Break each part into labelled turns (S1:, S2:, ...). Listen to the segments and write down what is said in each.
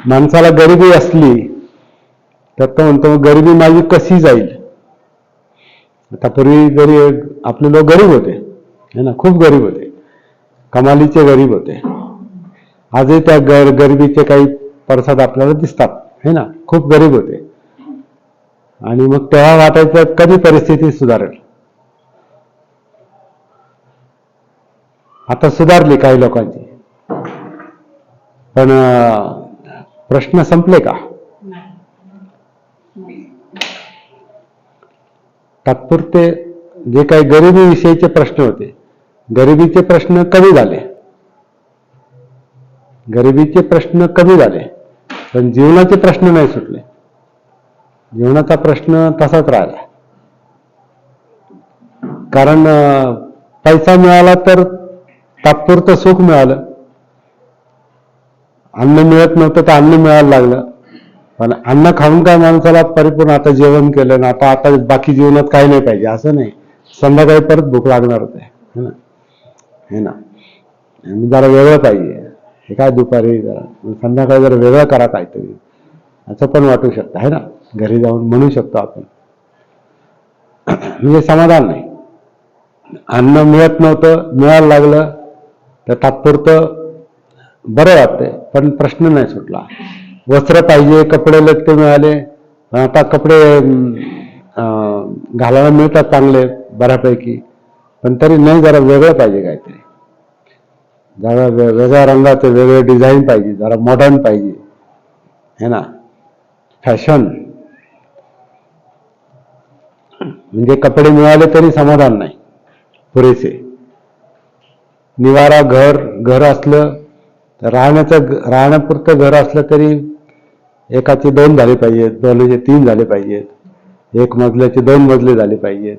S1: माणसाला गरिबी असली तर तो म्हणतो गरिबी माझी कशी जाईल. आता पूर्वी आपले लोक गरीब होते है ना, खूप गरीब होते, कमालीचे गरीब होते. आजही त्या गरिबीचे काही पडसाद आपल्याला दिसतात है ना, खूप गरीब होते. आणि मग तेव्हा वाटायचं कधी परिस्थिती सुधारेल. आता सुधारली काही लोकांची, पण प्रश्न संपले का? तात्पुरते जे काही गरिबीविषयीचे प्रश्न होते, गरिबीचे प्रश्न कमी झाले, गरिबीचे प्रश्न कमी झाले, पण जीवनाचे प्रश्न नाही सुटले. जीवनाचा प्रश्न तसाच राहिला. कारण पैसा मिळाला तर तात्पुरतं सुख मिळालं, अन्न मिळत नव्हतं तर अन्न मिळायला लागलं. पण अन्न खाऊन काय माणसाला परिपूर्ण आता जेवण केलं ना, आता बाकी जीवनात काही नाही पाहिजे असं नाही. संध्याकाळी परत भूक लागणार होते है ना, है ना. जरा वेगळं पाहिजे, हे काय दुपारी जरा संध्याकाळी जरा वेगळं करा काहीतरी, असं पण वाटू शकतं है ना. घरी जाऊन म्हणू शकतो आपण. म्हणजे समाधान नाही. अन्न मिळत नव्हतं, मिळायला लागलं तर तात्पुरतं बरं वाटतंय, पण प्रश्न नाही सुटला. वस्त्र पाहिजे, कपडे लत्ते मिळाले, आता कपडे घालायला मिळतात चांगले बऱ्यापैकी, पण तरी नाही, जरा वेगळं पाहिजे काहीतरी, जरा वेगळ्या रंगाचे, वेगळे डिझाईन पाहिजे, जरा मॉडर्न पाहिजे है ना. फॅशन म्हणजे कपडे मिळाले तरी समाधान नाही पुरेसे. निवारा घर असलं तर राहण्यापुरतं घर असलं तरी एकाचे 2 झाले पाहिजेत, 2चे 3 झाले पाहिजेत, 1 मजल्याचे 2 मजले झाले पाहिजेत.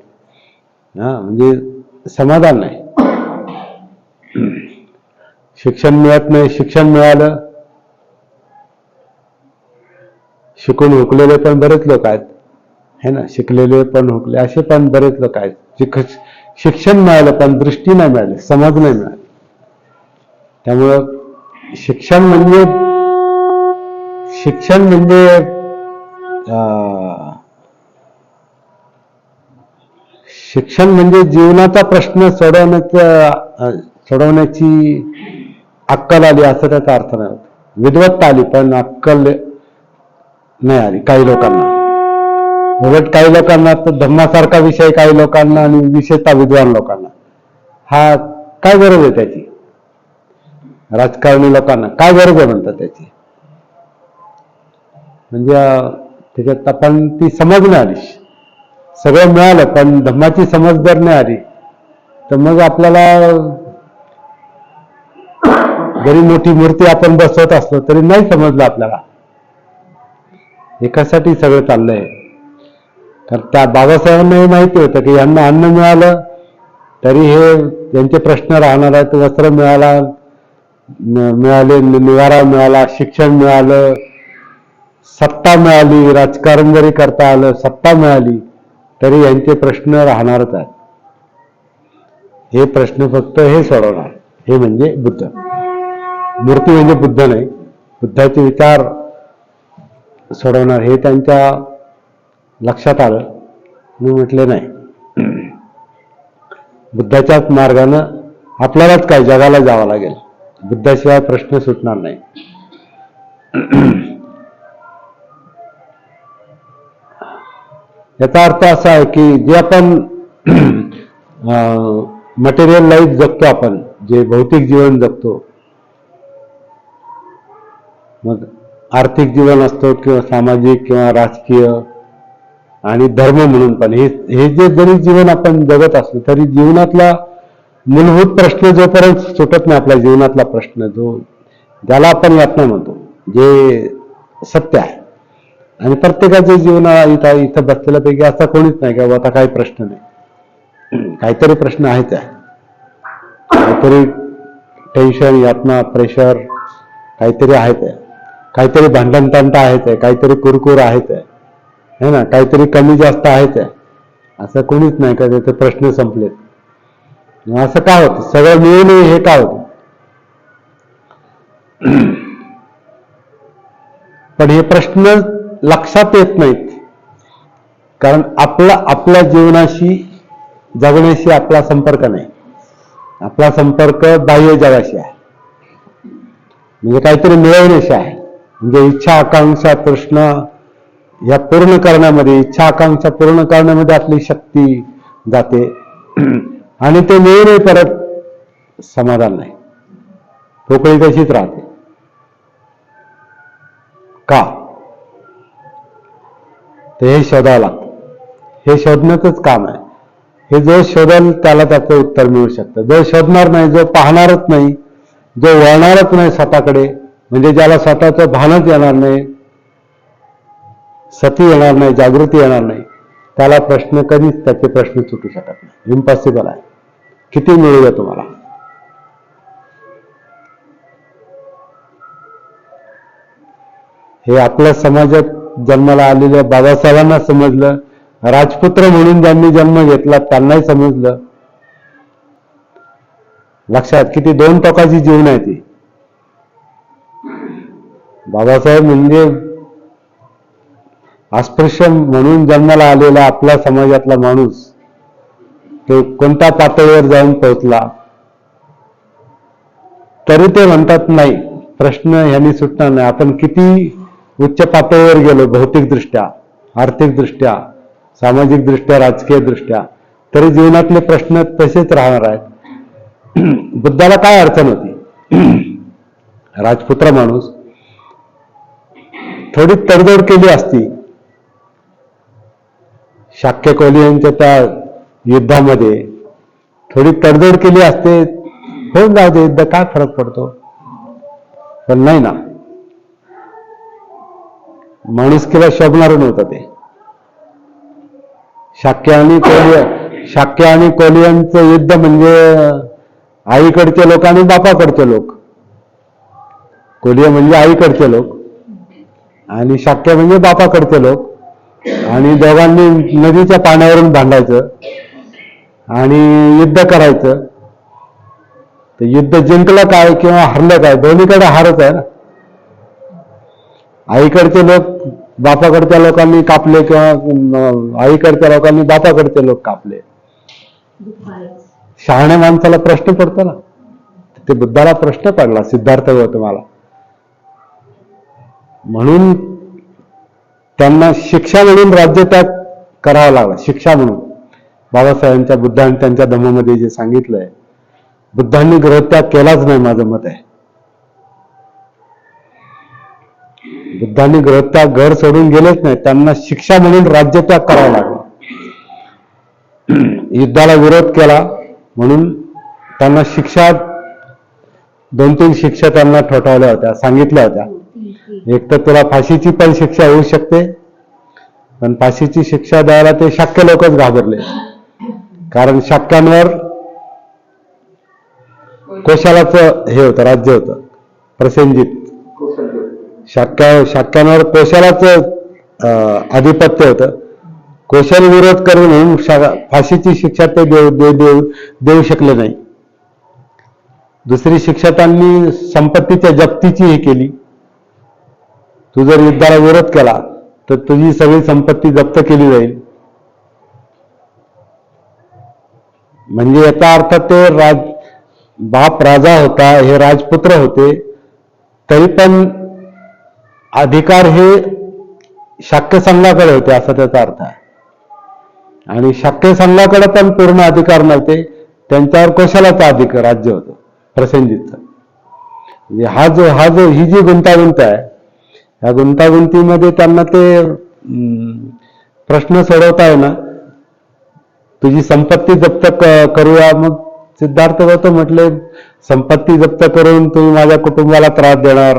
S1: म्हणजे समाधान नाही. शिक्षण मिळत नाही, शिक्षण मिळालं, शिकून हुकलेले पण बरेच लोक आहेत है ना, शिकलेले पण हुकले असे पण बरेच लोक आहेत. शिक्षण मिळालं पण दृष्टी नाही मिळाली, समज नाही मिळाली. त्यामुळं शिक्षण म्हणजे जीवनाचा प्रश्न सोडवण्याची अक्कल आली असं त्याचा अर्थ नाही. विद्वत्ता आली पण अक्कल नाही आली काही लोकांना. उलट काही लोकांना तर धम्मासारखा विषय, काही लोकांना आणि विशेषतः विद्वान लोकांना, हा काय गरज आहे त्याची. राजकारणी लोकांना काय गरज आहे म्हणतात त्याची. म्हणजे त्याच्यात आपण ती समज नाही आली. सगळं मिळालं पण धम्माची समज जर नाही आली तर मग आपल्याला जरी मोठी मूर्ती आपण बसवत असलो तरी नाही समजलं आपल्याला एकासाठी सगळं चाललंय. तर त्या बाबासाहेबांनाही माहिती होतं की यांना अन्न मिळालं तरी हे यांचे प्रश्न राहणार आहेत. वस्त्र मिळाले, निवारा मिळाला, शिक्षण मिळालं, सत्ता मिळाली, राजकारण जरी करता आलं, सत्ता मिळाली तरी यांचे प्रश्न राहणारच आहेत. हे प्रश्न फक्त हे सोडवणार, हे म्हणजे बुद्ध. मूर्ती म्हणजे बुद्ध नाही, बुद्धाचे विचार सोडवणार हे त्यांच्या लक्षात आलं. मी म्हटले नाही, बुद्धाच्याच मार्गानं आपल्यालाच काय जगाला जावं लागेल, बुद्धाशिवाय प्रश्न सुटणार नाही. याचा अर्थ असा आहे की जे आपण मटेरियल लाईफ जगतो, आपण जे भौतिक जीवन जगतो, मग आर्थिक जीवन असतो किंवा सामाजिक किंवा राजकीय आणि धर्म म्हणून पण हे जे जरी जीवन आपण जगत असलो तरी जीवनातला मूलभूत प्रश्न जोपर्यंत सुटत नाही, आपल्या जीवनातला प्रश्न ज्याला आपण यातना म्हणतो, जे सत्य आहे. आणि प्रत्येकाच्या जीवनात इथं बसलेल्यापैकी असा कोणीच नाही की आता काही प्रश्न नाही. काहीतरी प्रश्न आहेच आहे, काहीतरी टेन्शन, यातना, प्रेशर काहीतरी आहेच आहे, काहीतरी भांडण तंटा आहेच आहे, काहीतरी कुरकुर आहेच आहे है ना, काहीतरी कमी जास्त आहेच आहे. असं कोणीच नाही का त्याचे प्रश्न संपलेत. असं काय होतं, सगळं मिळून हे काय होतं. पण हे प्रश्न लक्षात येत नाहीत, कारण आपल्या जीवनाशी जगण्याशी आपला संपर्क नाही. आपला संपर्क बाह्य जगाशी आहे, म्हणजे काहीतरी मिळवण्याशी आहे. म्हणजे इच्छा आकांक्षा प्रश्न या पूर्ण करण्यामध्ये, इच्छा आकांक्षा पूर्ण करण्यामध्ये आपली शक्ती जाते आणि ते मिळूनही परत समाधान नाही, ठोकळी तशीच राहते. का? तर हे शोधावं लागतं. हे शोधण्याचंच काम आहे. हे जो शोधल त्याला त्याचं उत्तर मिळू शकतं. जो शोधणार नाही, जो पाहणारच नाही, जो वळणारच नाही स्वतःकडे, म्हणजे ज्याला स्वतःचं भानच येणार नाही, सती येणार नाही, जागृती येणार नाही, त्याला प्रश्न कधीच त्याचे प्रश्न सुटू शकत नाही. इम्पॉसिबल आहे. किती मिळू द्या तुम्हाला. हे आपल्या समाजात जन्माला आलेल्या बाबासाहेबांना समजलं, राजपुत्र म्हणून ज्यांनी जन्म घेतला त्यांनाही समजलं. लक्षात, किती दोन टोकाची जीवन आहे ती. बाबासाहेब म्हणजे अस्पृश्य म्हणून जन्माला आलेला आपल्या समाजातला माणूस, तो कोणत्या पातळीवर जाऊन पोहोचला, तरी ते म्हणतात नाही, प्रश्न ह्यांनी सुटणार नाही. आपण किती उच्च पातळीवर गेलो, भौतिकदृष्ट्या, आर्थिकदृष्ट्या, सामाजिकदृष्ट्या, राजकीय दृष्ट्या, तरी जीवनातले प्रश्न तसेच राहणार आहेत. बुद्धाला काय अडचण होती? राजपुत्र माणूस, थोडी तडजोड केली असती शाक्य कोलियांच्या त्या युद्धामध्ये, थोडी तडजोड केली असते, होऊन जाऊ दे युद्ध, काय फरक पडतो. पण नाही ना, माणुसकीला शोभणार नव्हतं ते. शाक्य आणि कोलियांचं युद्ध म्हणजे आईकडचे लोक आणि बापाकडचे लोक. कोलिय म्हणजे आईकडचे लोक आणि शाक्य म्हणजे बापाकडचे लोक, आणि दोघांनी नदीच्या पाण्यावरून भांडायचं आणि युद्ध करायचं. तर युद्ध जिंकलं काय किंवा हरलं काय, दोन्हीकडे हारच आहे ना. आईकडचे लोक बापाकडच्या लोकांनी कापले किंवा आईकडच्या लोकांनी बापाकडचे लोक कापले. शहाण्या माणसाला प्रश्न पडतो ना. ते बुद्धाला प्रश्न पडला, सिद्धार्थ गौतमाला. म्हणून त्यांना शिक्षा म्हणून राज्यत्याग करावा लागला. शिक्षा म्हणून बाबासाहेबांच्या बुद्धांनी त्यांच्या धम्मामध्ये जे सांगितलंय, बुद्धांनी गृहत्याग केलाच नाही, माझं मत आहे. बुद्धांनी गृहत्याग, घर सोडून गेलेच नाही, त्यांना शिक्षा म्हणून राज्यत्याग करावा लागला. युद्धाला विरोध केला म्हणून त्यांना शिक्षा, 2-3 शिक्षा त्यांना ठोठावल्या होत्या, सांगितल्या होत्या. एक तर तुला फाशीची पण शिक्षा होऊ शकते, पण फाशीची शिक्षा द्यायला ते शाक्य लोकच घाबरले, कारण शाक्यांवर कोशालाचं हे होतं, राज्य होतं, प्रसेनजित. शाक्यांवर कोशालाचं आधिपत्य होतं. कोशाल विरोध करून म्हणून फाशीची शिक्षा ते देऊ शकले नाही. दुसरी शिक्षा त्यांनी संपत्तीच्या जप्तीची हे केली. तू जर युद्धाला विरोध केला तर तुझी सगळी संपत्ती जप्त केली जाईल. म्हणजे याचा अर्थ ते बाप राजा होता, हे राजपुत्र होते, तरी पण अधिकार हे शाक्य संघाकडे होते, असा त्याचा अर्थ आहे. आणि शाक्य संघाकडे पण पूर्ण अधिकार नव्हते, त्यांच्यावर कोशालाचा अधिकार राज्य होतं, प्रसेनजितचं. ही जी गुंतागुंत आहे, या गुंतागुंतीमध्ये त्यांना ते प्रश्न सोडवताय ना, तुझी संपत्ती जप्त करूया. मग सिद्धार्थ गौतम म्हटले, संपत्ती जप्त करून तुम्ही माझ्या कुटुंबाला त्रास देणार,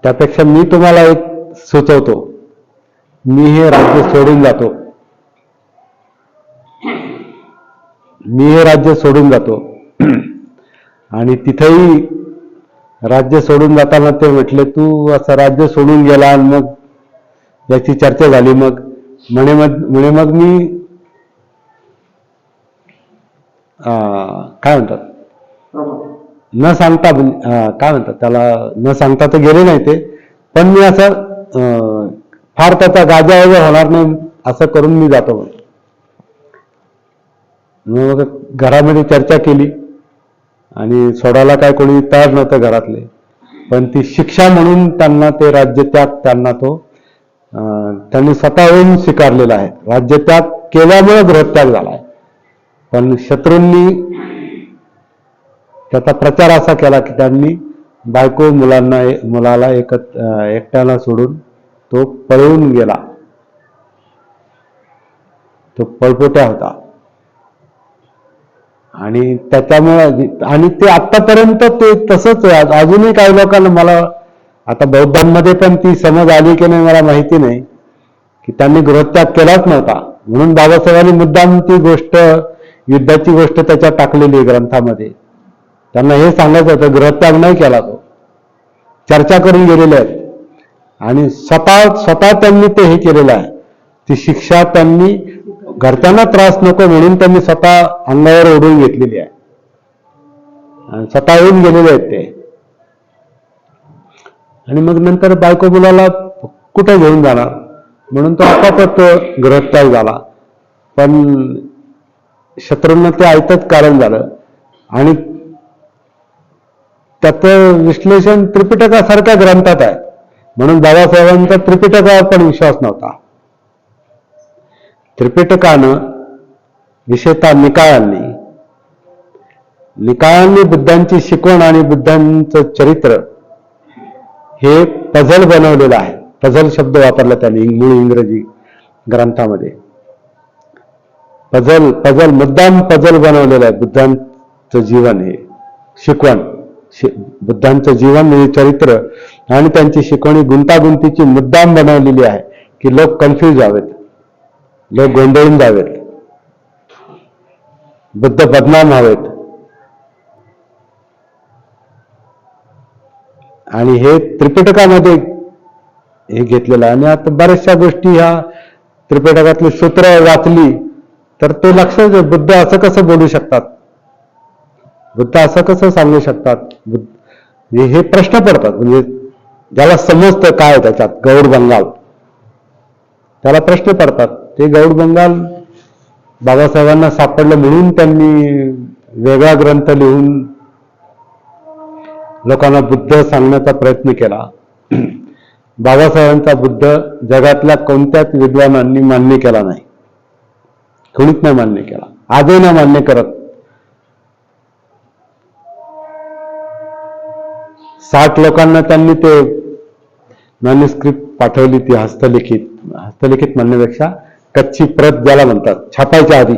S1: त्यापेक्षा मी तुम्हाला एक सुचवतो, मी हे राज्य सोडून जातो. आणि तिथेही राज्य सोडून जाताना ते म्हटले, तू असं राज्य सोडून गेला. आणि मग याची चर्चा झाली. मग मग मी काय म्हणतात, न सांगता, काय म्हणतात त्याला, न सांगता तर गेले नाही ते, पण मी असं फार त्याचा गाजा वगैरे होणार नाही असं करून मी जातो. मग घरामध्ये चर्चा केली आणि सोडायला काय कोणी तयार नव्हतं घरातले, पण ती शिक्षा म्हणून त्यांना ते राज्यत्याग त्यांनी स्वतःहून स्वीकारलेला आहे. राज्यत्याग केल्यामुळे गृहत्याग झालाय. पण शत्रूंनी त्याचा प्रचार असा केला की त्यांनी बायको मुलाला एकट्याला सोडून तो पळून गेला. तो पळपुट्या होता आणि त्याच्यामुळे आणि ते आतापर्यंत ते तसंच आहे. अजूनही काही लोकांना, मला आता बौद्धांमध्ये पण ती समज आली की नाही मला माहिती नाही, की त्यांनी गृहत्याग केलाच नव्हता. म्हणून बाबासाहेबांनी मुद्दाम ती गोष्ट, युद्धाची गोष्ट त्याच्यात टाकलेली आहे ग्रंथामध्ये. त्यांना हे सांगायचं होतं, गृहत्याग नाही केला तो. चर्चा करून गेलेले आहेत आणि स्वतः त्यांनी ते हे केलेलं आहे. ती शिक्षा त्यांनी घरच्यांना त्रास नको म्हणून त्यांनी स्वतः अंगावर ओढून घेतलेली आहे आणि स्वतः येऊन गेलेले आहेत ते. आणि मग नंतर बायको मुलाला कुठे घेऊन जाणार म्हणून तो आपापच गृहत्याग झाला. पण शत्रूंना ते ऐकतच कारण झालं आणि त्याचं विश्लेषण त्रिपिटकासारख्या ग्रंथात आहे. म्हणून बाबासाहेबांचा त्रिपिटकावर पण विश्वास नव्हता. त्रिपिटकानं, विशेषतः निकायांनी बुद्धांची शिकवण आणि बुद्धांचं चरित्र हे पझल बनवलेलं आहे. पझल शब्द वापरला त्यांनी मूळ इंग्रजी ग्रंथामध्ये. पझल मुद्दाम पझल बनवलेलं आहे. बुद्धांचं जीवन हे शिकवण, बुद्धांचं जीवन हे चरित्र आणि त्यांची शिकवणी गुंतागुंतीची मुद्दाम बनवलेली आहे की लोक कन्फ्यूज व्हावेत, लोक गोंधळून जावेत, बुद्ध बदनाम व्हावेत. आणि हे त्रिपिटकामध्ये हे घेतलेलं आहे. आणि आता बऱ्याचशा गोष्टी ह्या त्रिपिटकातली सूत्र वाचली तर ते लक्षात येतं, बुद्ध असं कसं बोलू शकतात, बुद्ध असं कसं सांगू शकतात. हे प्रश्न पडतात. म्हणजे ज्याला समजतं काय त्याच्यात गौड बंगाल, त्याला प्रश्न पडतात. ते गौड बंगाल बाबासाहेबांना सापडलं म्हणून त्यांनी वेगळा ग्रंथ लिहून लोकांना बुद्ध सांगण्याचा प्रयत्न केला. बाबासाहेबांचा बुद्ध जगातल्या कोणत्याच विद्वानांनी मान्य केला नाही, कोणीच नाही मान्य केला, आजही नाही मान्य करत. 60 लोकांना त्यांनी ते मॅन्युस्क्रिप्ट पाठवली, ती हस्तलिखित म्हणण्यापेक्षा कच्ची प्रत ज्याला म्हणतात, छापायच्या आधी,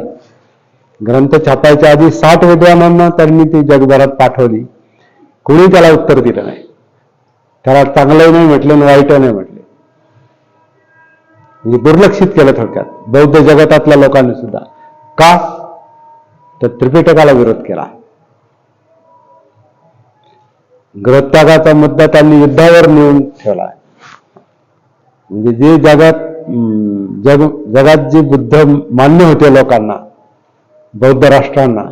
S1: ग्रंथ छापायच्या आधी 60 विद्वानांना त्यांनी ती जगभरात पाठवली. कोणी त्याला उत्तर दिलं नाही. त्याला चांगलंही नाही म्हटलं आणि वाईटही नाही म्हटले. म्हणजे दुर्लक्षित केलं थोडक्यात बौद्ध जगतातल्या लोकांनी सुद्धा. का तर त्रिपिटकाला विरोध केला. गृहत्यागाचा मुद्दा त्यांनी युद्धावर नेऊन ठेवला. म्हणजे जे जगात जे बुद्ध मान्य होते लोकांना, बौद्ध राष्ट्रांना,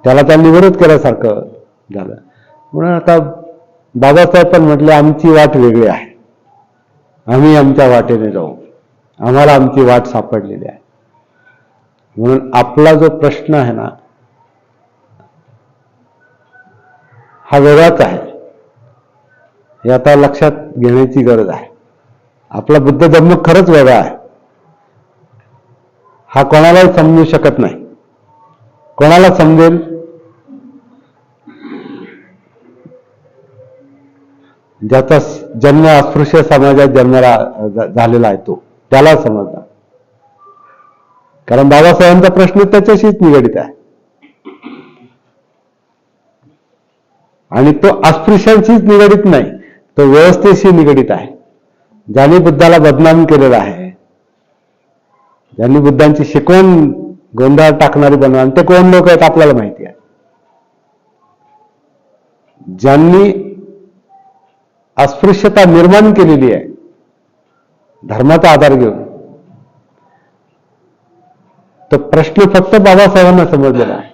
S1: त्याला त्यांनी विरोध केल्यासारखं झालं. म्हणून आता बाबासाहेब पण म्हटले, आमची वाट वेगळी आहे, आम्ही आमच्या वाटेने जाऊ, आम्हाला आमची वाट सापडलेली आहे. म्हणून आपला जो प्रश्न आहे ना हा वेगळाच आहे, हे आता लक्षात घेण्याची गरज आहे. आपला बुद्ध धर्म खरंच वेगळा आहे. हा कोणालाही समजू शकत नाही. कोणाला समजेल? ज्याचा जन्म अस्पृश्य समाजात जन्माला झालेला आहे तो, त्याला समजणार. कारण बाबासाहेबांचा प्रश्न त्याच्याशीच निगडित आहे आणि तो अस्पृश्यांशीच निगडित नाही, तो व्यवस्थेशी निगडित आहे. ज्यांनी बुद्धाला बदनाम केलेला आहे, ज्यांनी बुद्धांची शिकवण गोंधळात टाकणारी बनवा, ते कोण लोक आहेत आपल्याला माहिती आहे. ज्यांनी अस्पृश्यता निर्माण केलेली आहे धर्माचा आधार घेऊन, तो प्रश्न फक्त बाबासाहेबांना समजलेला आहे.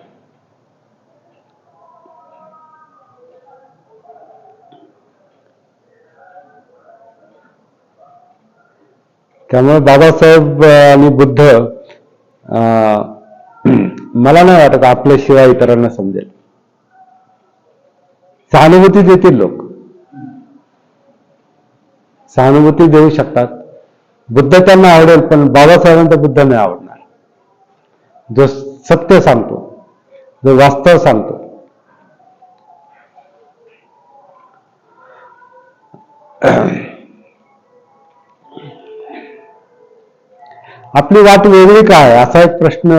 S1: त्यामुळे बाबासाहेब आणि बुद्ध मला नाही वाटत आपल्याशिवाय इतरांना समजेल. सहानुभूती देतील लोक, सहानुभूती देऊ शकतात. बुद्ध त्यांना आवडेल, पण बाबासाहेबांचा बुद्ध नाही आवडणार. जो सत्य सांगतो, जो वास्तव सांगतो. आपली वाट वेगळी काय, असा एक प्रश्न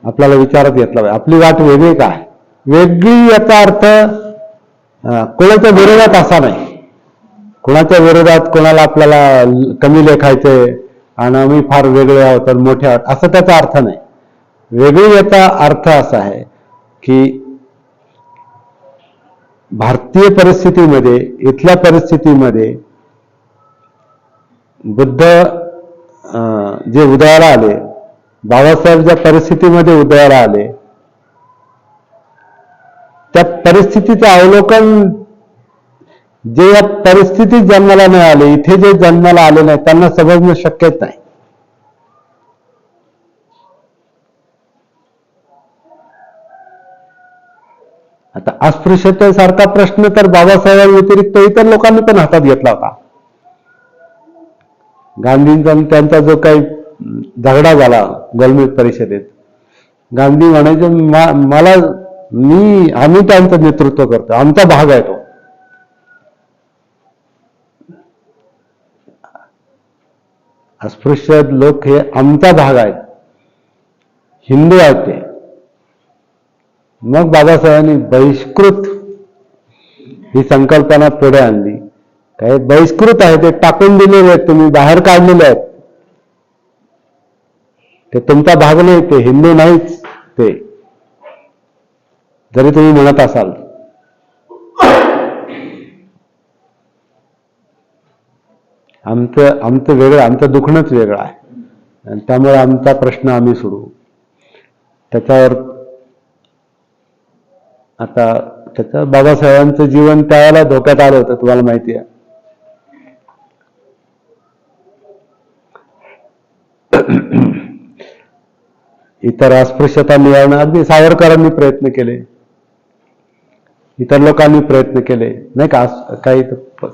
S1: आपल्याला विचारात घेतला पाहिजे. आपली वाट वेगळी काय? वेगळी याचा अर्थ कोणाच्या विरोधात असा नाही. कोणाच्या विरोधात कोणाला आपल्याला कमी लेखायचे आणि आम्ही फार वेगळे आहोत आणि मोठे आहोत असं त्याचा अर्थ नाही. वेगळी याचा अर्थ असा आहे की भारतीय परिस्थितीमध्ये, इथल्या परिस्थितीमध्ये बुद्ध जे उदयाला आले, बाबासाहेब ज्या परिस्थितीमध्ये उदयाला आले, त्या परिस्थितीचं अवलोकन जे या परिस्थितीत जन्माला नाही आले, इथे जे जन्माला आले नाही त्यांना समजणं शक्यच नाही. आता अस्पृश्यतेसारखा प्रश्न तर बाबासाहेबांव्यतिरिक्त इतर लोकांनी पण हातात घेतला होता. गांधींचा त्यांचा जो काही झगडा झाला गोलमेज परिषदेत, गांधी म्हणायचे आम्ही त्यांचं नेतृत्व करतो, आमचा भाग आहे तो. अस्पृश्य लोक हे आमचा भाग आहेत, हिंदू आहेत ते. मग बाबासाहेबांनी बहिष्कृत ही संकल्पना पुढे आणली. काही बहिष्कृत आहे ते टाकून दिलेले आहेत, तुम्ही बाहेर काढलेले आहेत, ते तुमचा भाग नाही, ते हिंदू नाहीच ते, जरी तुम्ही म्हणत असाल. आमचं वेगळं, आमचं दुखणंच वेगळं आहे आणि त्यामुळे आमचा प्रश्न आम्ही सोडू. त्याच्यावर आता त्याचं बाबासाहेबांचं जीवन त्यावेळेला धोक्यात आलं होतं, तुम्हाला माहिती आहे. इतर अस्पृश्यता मिळवणं अगदी सावरकरांनी प्रयत्न केले, इतर लोकांनी प्रयत्न केले नाही का. काही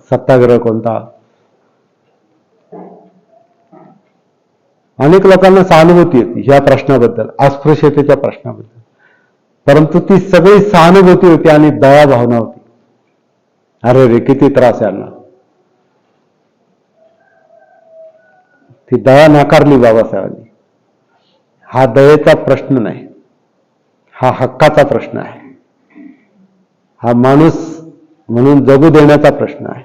S1: सत्याग्रह कोणता, अनेक लोकांना सहानुभूती होती ह्या प्रश्नाबद्दल, अस्पृश्यतेच्या प्रश्नाबद्दल. परंतु ती सगळी सहानुभूती होती आणि दया भावना होती. अरे रे किती त्रास यांना, ती दया नाकारली बाबासाहेबांनी. हा दयेचा प्रश्न नाही, हा हक्काचा प्रश्न आहे, हा माणूस म्हणून जगू देण्याचा प्रश्न आहे.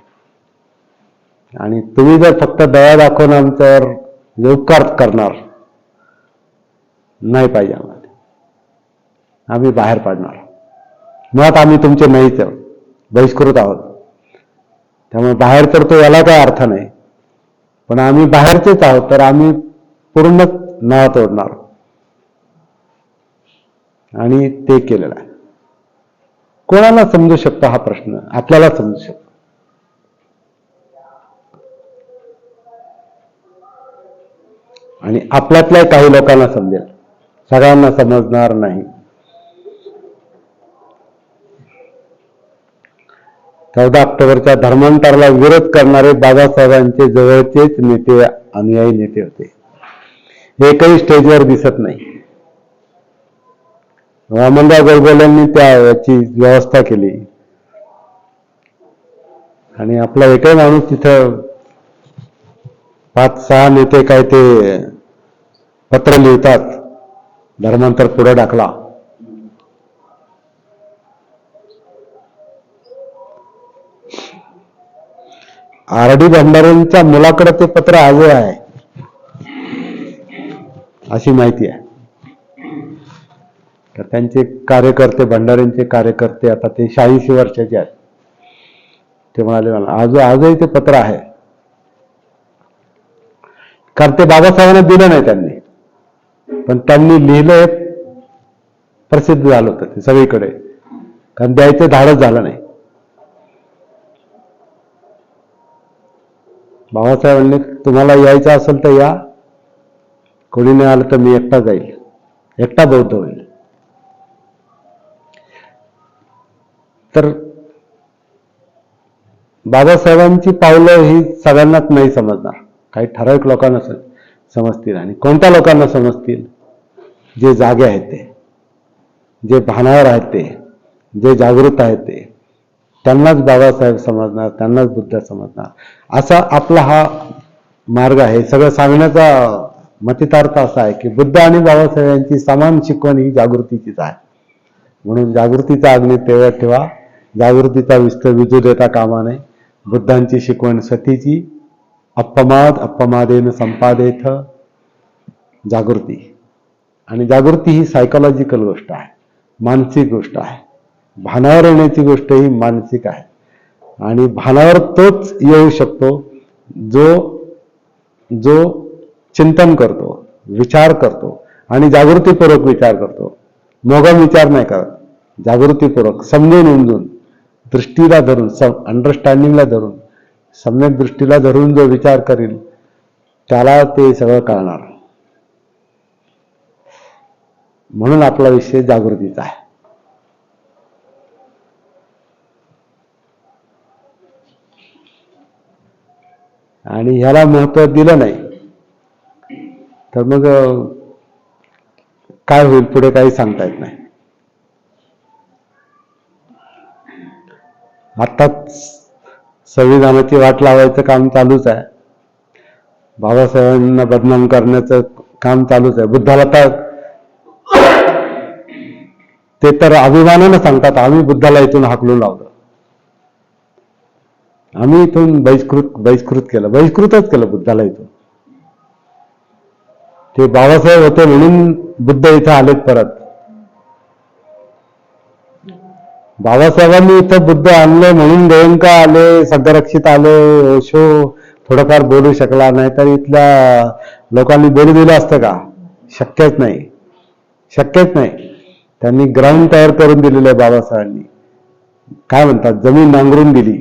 S1: आणि तुम्ही जर फक्त दया दाखवून आमच्यावर उपकार करणार नाही पाहिजे आम्हाला, आम्ही बाहेर पाडणार. मुळात आम्ही तुमचे नाहीच आहोत, बहिष्कृत आहोत. त्यामुळे बाहेर पडतो याला काय अर्थ नाही, पण आम्ही बाहेरचेच आहोत तर आम्ही पूर्णच नाळ तोडणार. आणि ते केलेलं आहे. कोणाला समजू शकतो हा प्रश्न? आपल्याला समजू शकतो. आणि आपल्यातल्या काही लोकांना समजेल, सगळ्यांना समजणार नाही. 14 ऑक्टोबरच्या धर्मांतराला विरोध करणारे बाबासाहेबांचे जवळचेच नेते, अनुयायी नेते होते. एकही स्टेजवर दिसत नाही. वामनराव गोडबोलेंनी याची व्यवस्था केली आणि आपला एकही माणूस तिथं 5-6 नेते काय ते पत्र लिहितात, धर्मांतर पुढे टाकला. आर.डी. भंडारेंच्या मुलाकडे ते पत्र आजही आहे अशी माहिती आहे. तर त्यांचे कार्यकर्ते, भंडारेंचे कार्यकर्ते आता ते 86 वर्षाचे आहेत. ते म्हणाले मला आजही ते पत्र आहे. कारण ते बाबासाहेबांना दिलं नाही त्यांनी, पण त्यांनी लिहिलं, प्रसिद्ध झालं होतं ते सगळीकडे, कारण द्यायचं धाडस झालं नाही. बाबासाहेब म्हणले तुम्हाला यायचं असेल तर या, कोणी नाही आलं तर मी एकटा जाईल, एकटा बौद्ध होईल. तर बाबासाहेबांची पावलं ही सगळ्यांनाच नाही समजणार, काही ठराविक लोकांना समजतील. आणि कोणत्या लोकांना समजतील? जे जागे आहेत ते, जे भानावर आहेत ते, जे जागृत आहेत ते, त्यांनाच बाबासाहेब समजणार, त्यांनाच बुद्ध समजणार. असा आपला हा मार्ग आहे. सगळं सांगण्याचा मतितार्थ असा आहे की बुद्ध आणि बाबासाहेबांची समान शिकवण ही जागृतीचीच आहे. म्हणून जागृतीचा अग्नी तेवढ्यात ठेवा, जागृतीचा विस्तार विजू देता कामा नये. बुद्धांची शिकवण सतीची, अपमादेन संपादेथ जागृती. आणि जागृती ही सायकोलॉजिकल गोष्ट आहे, मानसिक गोष्ट आहे. भानावर येण्याची गोष्ट ही मानसिक आहे. आणि भानावर तोच येऊ शकतो जो जो चिंतन करतो, विचार करतो आणि जागृतीपूर्वक विचार करतो. मोगम विचार नाही करत, जागृतीपूर्वक समजून उमजून दृष्टीला धरून, अंडरस्टँडिंगला धरून, सम्यक दृष्टीला धरून जो विचार करेल त्याला ते सगळं कळणार. म्हणून आपला विषय जागृतीचा आहे. आणि ह्याला महत्व दिलं नाही तर मग काय होईल पुढे काही सांगता येत नाही. आत्ताच संविधानाची वाट लावायचं काम चालूच आहे, बाबासाहेबांना बदनाम करण्याचं काम चालूच आहे. बुद्धाला तर ते तर अभिमानानं सांगतात आम्ही बुद्धाला इथून हाकलून लावलं, आम्ही इथून बहिष्कृत केलं, बहिष्कृतच केलं बुद्धाला इथून. ते बाबासाहेब होते म्हणून बुद्ध इथं आलेत परत. बाबासाहेबांनी इथं बुद्ध आणले म्हणून गोयंका आले, सगरक्षित आले, ओशो थोडंफार बोलू शकला, नाहीतर इथल्या लोकांनी बोलू दिलं असतं का? शक्यच नाही, शक्यच नाही. त्यांनी ग्राउंड तयार करून दिलेलं आहे बाबासाहेबांनी. काय म्हणतात, जमीन नांगरून दिली,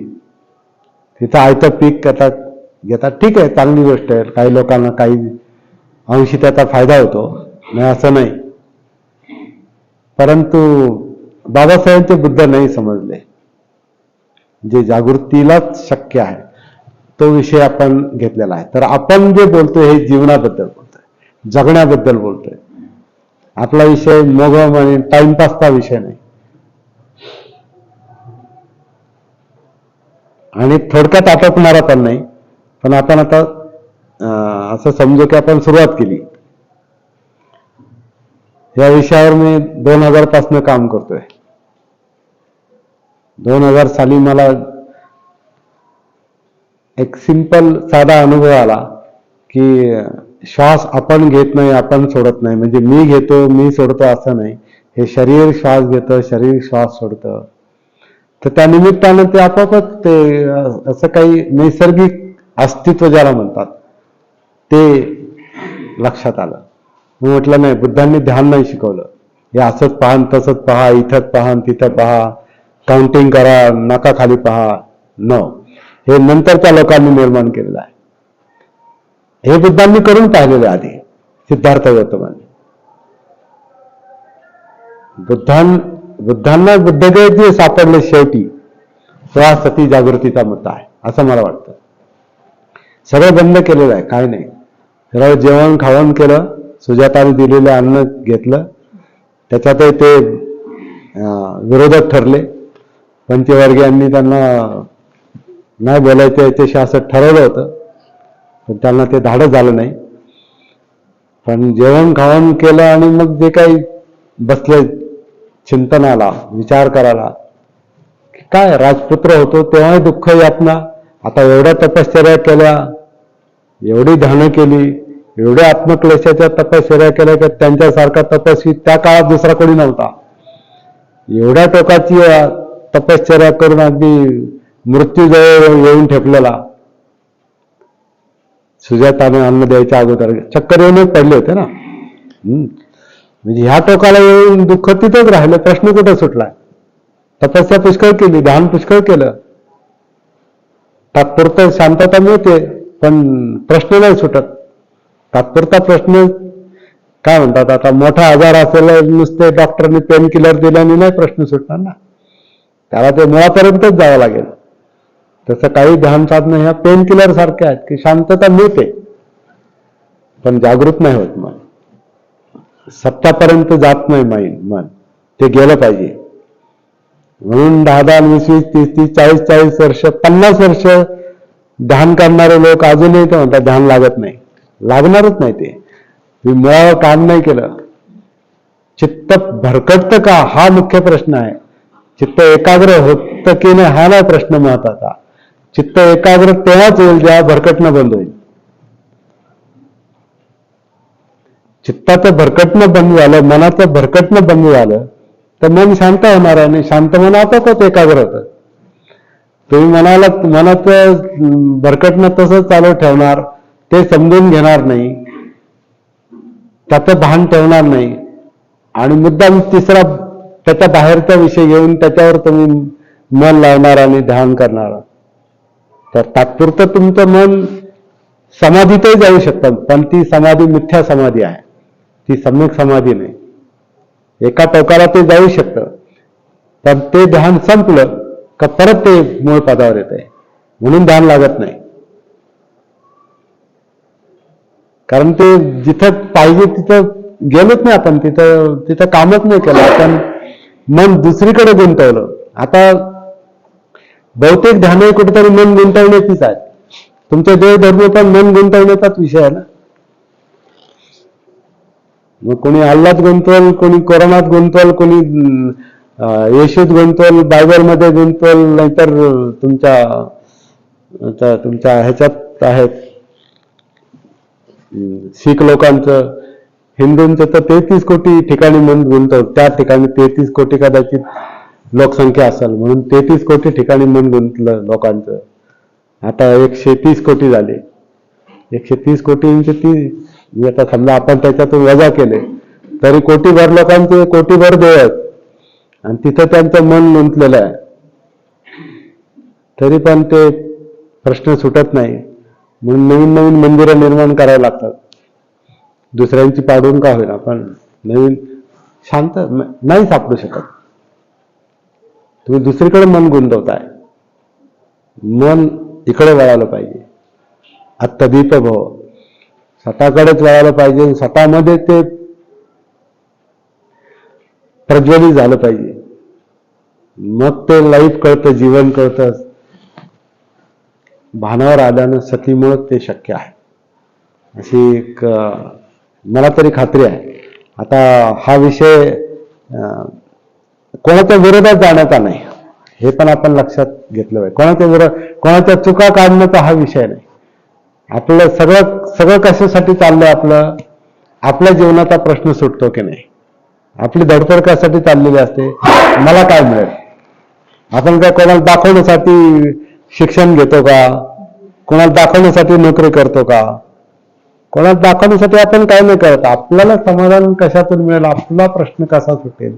S1: तिथं आयतं पीक घेतात. ठीक आहे, चांगली गोष्ट आहे. काही लोकांना काही अंशी त्याचा फायदा होतो, नाही असं नाही. परंतु बाबासाहेबांचे बुद्ध नाही समजले. जे जागृतीलाच शक्य आहे तो विषय आपण घेतलेला आहे. तर आपण जे बोलतोय हे जीवनाबद्दल बोलतोय, जगण्याबद्दल बोलतोय. आपला विषय मोगम आणि टाइमपासचा विषय नाही. आणि थोडक्यात आटोपणारा पण नाही. पण आपण आता असं समजू की आपण सुरुवात केली. या विषयावर मी 2000 पासून काम करतोय. 2000 साली मला एक सिंपल साधा अनुभव आला की श्वास आपण घेत नाही, आपण सोडत नाही. म्हणजे मी घेतो, मी सोडतो असं नाही. हे शरीर श्वास घेतं, शरीर श्वास सोडतं. तर त्या निमित्तानं ते आपोआपच ते असं काही नैसर्गिक अस्तित्व ज्याला म्हणतात ते लक्षात आलं. मी म्हटलं नाही, बुद्धांनी ध्यान नाही शिकवलं. हे असंच पहा, तसंच पहा, इथंच पहा, तिथं पहा, काउंटिंग करा, नाका खाली पहा. न, हे नंतरच्या लोकांनी निर्माण केलेलं आहे. हे बुद्धांनी करून पाहिलेलं आधी. सिद्धार्थ गौतमांनी. बुद्धांना बुद्धगय जे सापडले शेवटी, तेव्हा सती जागृतीचा मुद्दा आहे असं मला वाटतं. सगळं बंद केलेलं आहे, काय नाही. सगळं जेवण खावण केलं, सुजाताने दिलेलं अन्न घेतलं, त्याच्यातही ते विरोधक ठरले. पंचवर्गीयांनी त्यांना नाही बोलायचं याच्याशी असं ठरवलं होतं, पण त्यांना ते धाडस झालं नाही. पण जेवण खावण केलं आणि मग जे काही बसले चिंतनाला, विचार करायला, काय राजपुत्र होतो तेव्हा दुःख यातना, आता एवढ्या तपश्चर्या केल्या, एवढी ध्यानं केली, एवढ्या आत्मक्लेशाच्या तपश्चर्या केल्या की त्यांच्यासारखा तपस्वी त्या काळात दुसरा कोणी नव्हता. एवढ्या टोकाची तपश्चर्या करून अगदी मृत्यूजवळ येऊन ठेपलेला, सुजाताने अन्न द्यायच्या अगोदर चक्कर येऊनच पडले होते ना. म्हणजे ह्या टोकाला येऊन दुःख तिथंच राहिलं, प्रश्न कुठं सुटलाय? तपस्या पुष्कळ केली, ध्यान पुष्कळ केलं, तात्पुरतं शांतता मिळते, पण प्रश्न नाही सुटत. तात्पुरता प्रश्न काय म्हणतात, आता मोठा आजार असेल नुसते डॉक्टरने पेन किलर दिल्याने नाही प्रश्न सुटणार ना, त्याला ते मुळापर्यंतच जावं लागेल. तसं काही ध्यान साधनं ह्या पेन किलर सारख्या आहेत की शांतता मिळते पण जागृत नाही होत. मन सत्तापर्यंत जात नाही मन ते गेलं पाहिजे. म्हणून 10-10, 20-20, 30-30, 40-40 वर्ष, 50 वर्ष ध्यान करणारे लोक अजूनही ते म्हणतात ध्यान लागत नाही. लागणारच नाही. ते मुळावर काम नाही केलं. चित्त भरकटतं का हा मुख्य प्रश्न आहे. चित्त एकाग्र होतं की नाही हा नाही प्रश्न महत्वाचा. चित्त एकाग्र तेव्हाच होईल जेव्हा भरकटणं बंद होईल. चित्ताचं भरकटणं बंद झालं, मनाचं भरकटणं बंद झालं तर मन शांत होणार आहे. आणि शांत मन आपोआपच एकाग्र होतं. तुम्ही मनाचं भरकटणं तसंच चालू ठेवणार, ते समजून घेणार नाही, त्याचं भान ठेवणार नाही आणि मुद्दाम तिसरा त्याच्या बाहेरचा विषय घेऊन त्याच्यावर तुम्ही मन लावणार आणि ध्यान करणार, तर तात्पुरतं तुमचं मन समाधीतही जाऊ शकतं. पण ती समाधी मिथ्या समाधी आहे, ती सम्यक समाधी नाही. एका टोकाला ते जाऊ शकतं पण ते ध्यान संपलं का परत ते मूळ पदावर येत आहे. म्हणून ध्यान लागत नाही. कारण ते जिथं पाहिजे तिथं गेलोच नाही आपण, तिथं कामच नाही केलं. आपण मन दुसरीकडे गुंतवलं. आता बहुतेक ध्यान कुठेतरी मन गुंतवण्याचीच आहे. तुमच्या देवधर्म पण मन गुंतवण्याचाच विषय आहे ना. मग कोणी अल्लात गुंतवल, कोणी कोरोनात गुंतवल, कोणी येशूत गुंतवल, बायबलमध्ये गुंतवल, नाहीतर तुमच्या ह्याच्यात आहेत शीख लोकांचं, हिंदूंचं तर 33 कोटी ठिकाणी मन गुंतवलं. त्या ठिकाणी 33 कोटी कदाचित लोकसंख्या असेल म्हणून 33 कोटी ठिकाणी मन गुंतलं लोकांचं. आता 130 कोटी झाले. 130 कोटींचे ती आता समजा आपण त्याच्यातून वजा केले तरी कोटीभर लोकांचे कोटीभर देव आहेत आणि तिथं त्यांचं मन गुंतलेलं आहे. तरी पण ते प्रश्न सुटत नाही. म्हणून नवीन नवीन मंदिरं निर्माण करायला लागतात. दुसऱ्यांची पाडून का होईना पण नवीन शांत नाही सापडू शकत. तुम्ही दुसरीकडे मन गुंतवताय. मन इकडे वळालं पाहिजे. आत्तदीप भव, स्वतःकडेच वळालं पाहिजे. स्वतःमध्ये ते प्रज्वलित झालं पाहिजे. मग ते लाईफ कळतं, जीवन कळतं. भानावर आल्यानं सतीमुळे ते शक्य आहे अशी एक मला तरी खात्री आहे. आता हा विषय कोणाच्या विरोधात जाण्याचा नाही हे पण आपण लक्षात घेतलं पाहिजे. कोणाच्या चुका काढण्याचा हा विषय नाही. आपलं सगळं कशासाठी चाललंय, आपल्या जीवनाचा प्रश्न सुटतो की नाही, आपली धडपड कशासाठी चाललेली असते, मला काय मिळेल. आपण काय कोणाला दाखवण्यासाठी शिक्षण घेतो का, कोणाला दाखवण्यासाठी नोकरी करतो का, कोणाला दाखवण्यासाठी आपण काय नाही करत. आपल्याला समाधान कशातून मिळेल, आपला प्रश्न कसा सुटेल.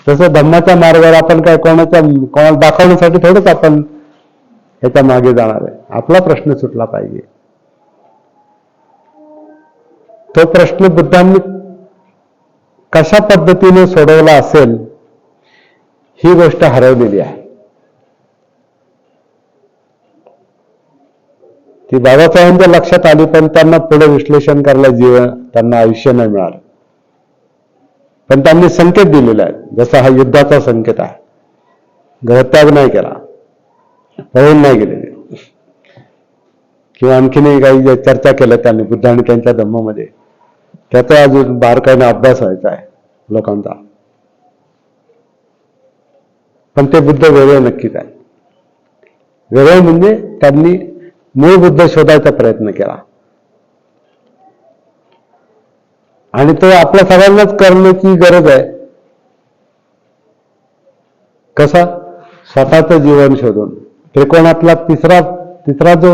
S1: तसं धम्माच्या मार्गावर आपण काय कोणाला दाखवण्यासाठी थोडंच आपण ह्याच्या मागे जाणार आहे. आपला प्रश्न सुटला पाहिजे. तो प्रश्न बुद्धांनी कशा पद्धतीने सोडवला असेल ही गोष्ट हरवलेली आहे. ती बाबासाहेबांच्या लक्षात आली पण त्यांना पुढे विश्लेषण करायला त्यांना आयुष्य नाही मिळालं. पण त्यांनी संकेत दिलेला आहे. जसा हा युद्धाचा संकेत आहे. गृहत्याग नाही केला, पळून नाही गेलेले किंवा आणखीनही काही चर्चा केल्या त्यांनी बुद्धांनी त्यांच्या धम्मामध्ये. त्याचा अजून बारकाईने अभ्यास व्हायचा आहे लोकांचा. पण ते बुद्ध वेगळे नक्कीच आहे. वेगळे म्हणजे त्यांनी मूळ बुद्ध शोधायचा प्रयत्न केला आणि तो आपल्या सगळ्यांनाच करण्याची गरज आहे. कसा? स्वतःचं जीवन शोधून. त्रिकोणातला तिसरा जो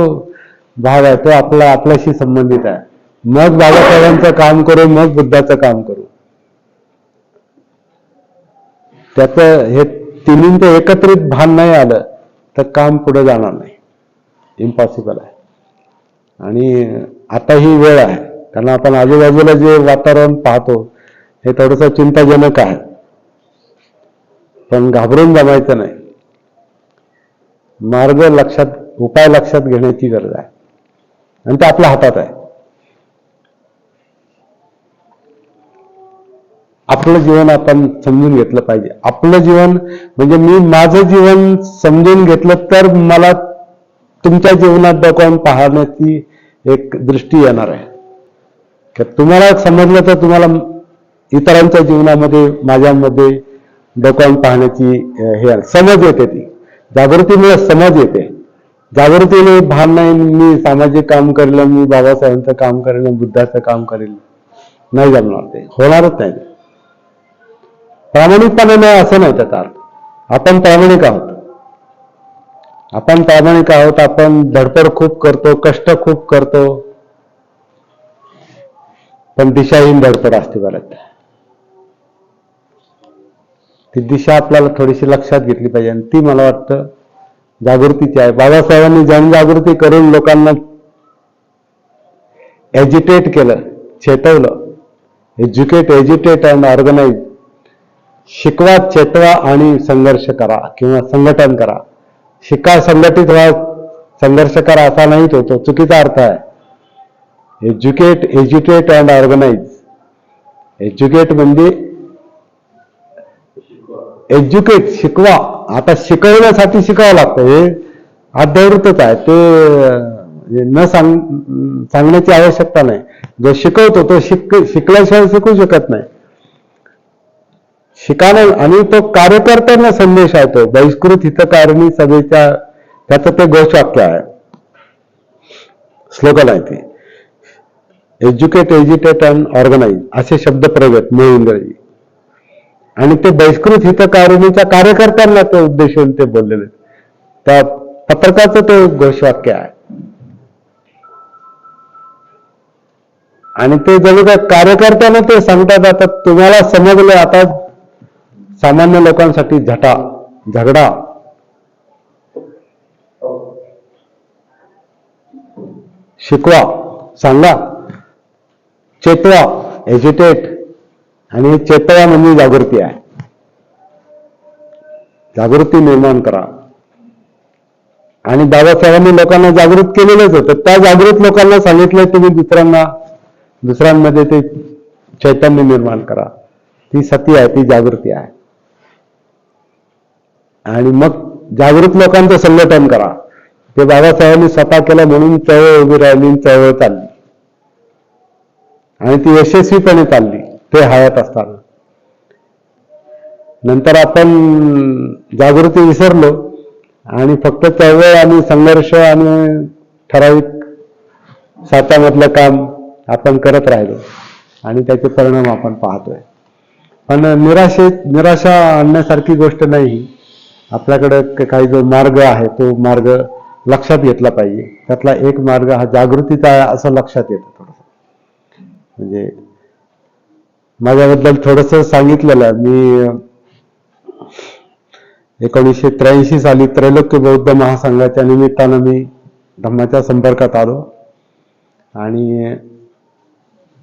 S1: भाग आहे तो आपल्याशी संबंधित आहे. मग बाबासाहेबांचं काम करू, मग बुद्धाचं काम करू. त्याचं हे तिन्हींचं एकत्रित भान नाही आलं तर काम पुढे जाणार नाही. इम्पॉसिबल आहे. आणि आता ही वेळ आहे, कारण आपण आजूबाजूला जे वातावरण पाहतो हे थोडंसं चिंताजनक आहे. पण घाबरून जमायचं नाही. मार्ग लक्षात, उपाय लक्षात घेण्याची गरज आहे आणि ते आपल्या हातात आहे. आपलं जीवन आपण समजून घेतलं पाहिजे. आपलं जीवन म्हणजे मी माझं जीवन समजून घेतलं तर मला तुमच्या जीवनात डोकावून पाहण्याची एक दृष्टी येणार आहे. की तुम्हाला समजलं तर तुम्हाला इतरांच्या जीवनामध्ये, माझ्यामध्ये डोकावून पाहण्याची हे समज येते. ती जागृतीमुळे समज येते. जागृतीने भान नाही मी सामाजिक काम करेल, मी बाबासाहेबांचं काम करेल, बुद्धाचं काम करेल, नाही जमणार. ते होणारच नाही. प्रामाणिकपणे नाही असं नाही त्याचा अर्थ. आपण प्रामाणिक आहोत, आपण प्रामाणिक आहोत. आपण धडपड खूप करतो, कष्ट खूप करतो, पण दिशाहीन धडपड असते बऱ्याच. ती दिशा आपल्याला थोडीशी लक्षात घेतली पाहिजे आणि ती मला वाटतं जागृतीची आहे. बाबासाहेबांनी जनजागृती करून लोकांना एज्युटेट केलं, चेतवलं. Educate and organise. शिकवा, चेतवा आणि संघर्ष करा किंवा संघटन करा. शिका, संघटित व्हा, संघर्ष करा असा नाहीच होतो, चुकीचा अर्थ आहे. Educate and organise. एज्युकेट म्हणजे एज्युकेट, शिकवा. आता शिकवण्यासाठी शिकावं लागतं, हे अध्यावृतच आहे. ते न सांगण्याची आवश्यकता नाही. जो शिकवतो तो शिकल्याशिवाय शिकू शकत नाही. शिकायला आणि तो कार्यकर्त्यांना संदेश आहे. तो बहिष्कृत हितकारिणी सभेच्या, त्याचं ते घोषवाक्य आहे, स्लोगन आहे ते. एज्युकेट, एज्युकेट अँड ऑर्गनाइज असे शब्द प्रयोग आहेत मूळ इंग्रजी. आणि ते बहिष्कृत हितकारिणीच्या कार्यकर्त्यांना ते उद्देशून ते बोललेले. त्या पत्रकाचं ते घोषवाक्य आहे. आणि ते जणू काय कार्यकर्त्यांना ते सांगतात, आता तुम्हाला समजलं, आता सामान्य लोकांसाठी झगडा, शिकवा, सांगा, चेतवा, एज्युटेट. आणि हे चेतवा म्हणजे जागृती आहे. जागृती निर्माण करा. आणि बाबासाहेबांनी लोकांना जागृत केलेलंच होतं. त्या जागृत लोकांना सांगितलं तुम्ही दुसऱ्यांमध्ये ते चैतन्य निर्माण करा. ती सती आहे, ती जागृती आहे. आणि मग जागृत लोकांचं संघटन करा. ते बाबासाहेबांनी स्वतः केलं म्हणून चळवळ उभी राहिली, चळवळ चालली आणि ती यशस्वीपणे चालली ते हयात असताना. नंतर आपण जागृती विसरलो आणि फक्त चळवळ आणि संघर्ष आणि ठराविक साच्यामधलं काम आपण करत राहिलो आणि त्याचे परिणाम आपण पाहतोय. पण निराशा आणण्यासारखी गोष्ट नाही. आपल्याकडे काही जो मार्ग आहे तो मार्ग लक्षात घेतला पाहिजे. त्यातला एक मार्ग हा जागृतीचा आहे असं लक्षात येतं. थोडंसं म्हणजे माझ्याबद्दल थोडंसं सांगितलेलं. मी 1983 साली त्रैलोक्य बौद्ध महासंघाच्या निमित्तानं मी धम्माच्या संपर्कात आलो आणि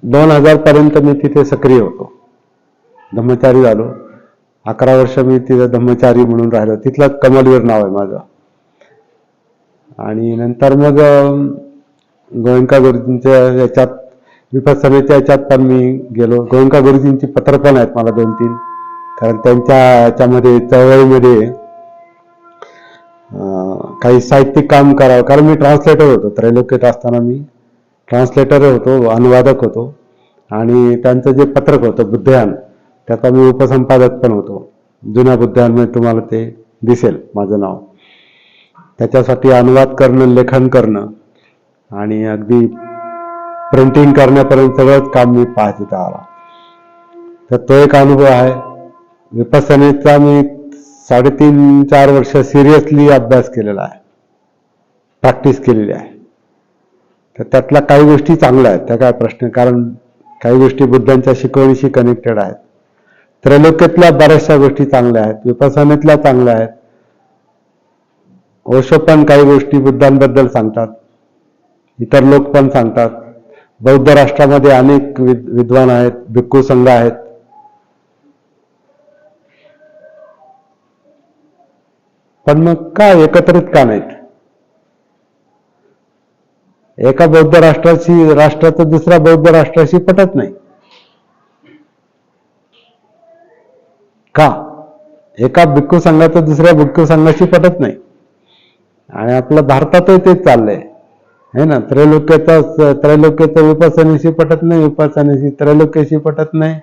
S1: 2000 पर्यंत मी तिथे सक्रिय होतो, धम्मचारी झालो. 11 वर्ष मी तिथे धम्मचारी म्हणून राहिलो. तिथलं कमलवीर नाव आहे माझं. आणि नंतर मग गोयंका गुरुजींच्या याच्यात, विपස්සनेच्या याच्यात पण मी गेलो. गोयंका गुरुजींची पत्र पण आहेत मला 2-3, कारण त्यांच्या याच्यामध्ये चळवळीमध्ये काही साहित्यिक काम करावं. कारण मी ट्रान्सलेटर होतो, त्रैलोक्यात असताना मी ट्रान्सलेटर होतो, अनुवादक होतो. आणि त्यांचं जे पत्रक होतं बुद्धयान, त्याचा मी उपसंपादक पण होतो. जुन्या बुद्धयानमध्ये तुम्हाला ते दिसेल माझं नाव. त्याच्यासाठी अनुवाद करणं, लेखन करणं आणि अगदी प्रिंटिंग करण्यापर्यंत सगळंच काम मी पाहत आला. तर तो एक अनुभव आहे. विपස්සनेचा मी 3.5-4 वर्ष सिरियसली अभ्यास केलेला आहे, प्रॅक्टिस केलेली आहे. तर त्यातल्या काही गोष्टी चांगल्या आहेत, त्या काय प्रश्न, कारण काही गोष्टी बुद्धांच्या शिकवणीशी कनेक्टेड आहेत. त्रैलोक्यातल्या बऱ्याचशा गोष्टी चांगल्या आहेत, विपස්සनेतल्या चांगल्या आहेत. ओशो पण काही गोष्टी बुद्धांबद्दल सांगतात. इतर लोक पण सांगतात. बौद्ध राष्ट्रामध्ये अनेक विद्वान आहेत, भिक्खू संघ आहेत. पण मग का एकत्रित का नाहीत? एका बौद्ध राष्ट्राचं दुसऱ्या बौद्ध राष्ट्राशी पटत नाही का? एका भिक्खू संघाचं दुसऱ्या भिक्खू संघाशी पटत नाही. आणि आपलं भारतातही तेच चाललंय है ना. त्रैलोक्याचं विपස්සनेशी पटत नाही, विपස්සनेशी त्रैलोक्याशी पटत नाही.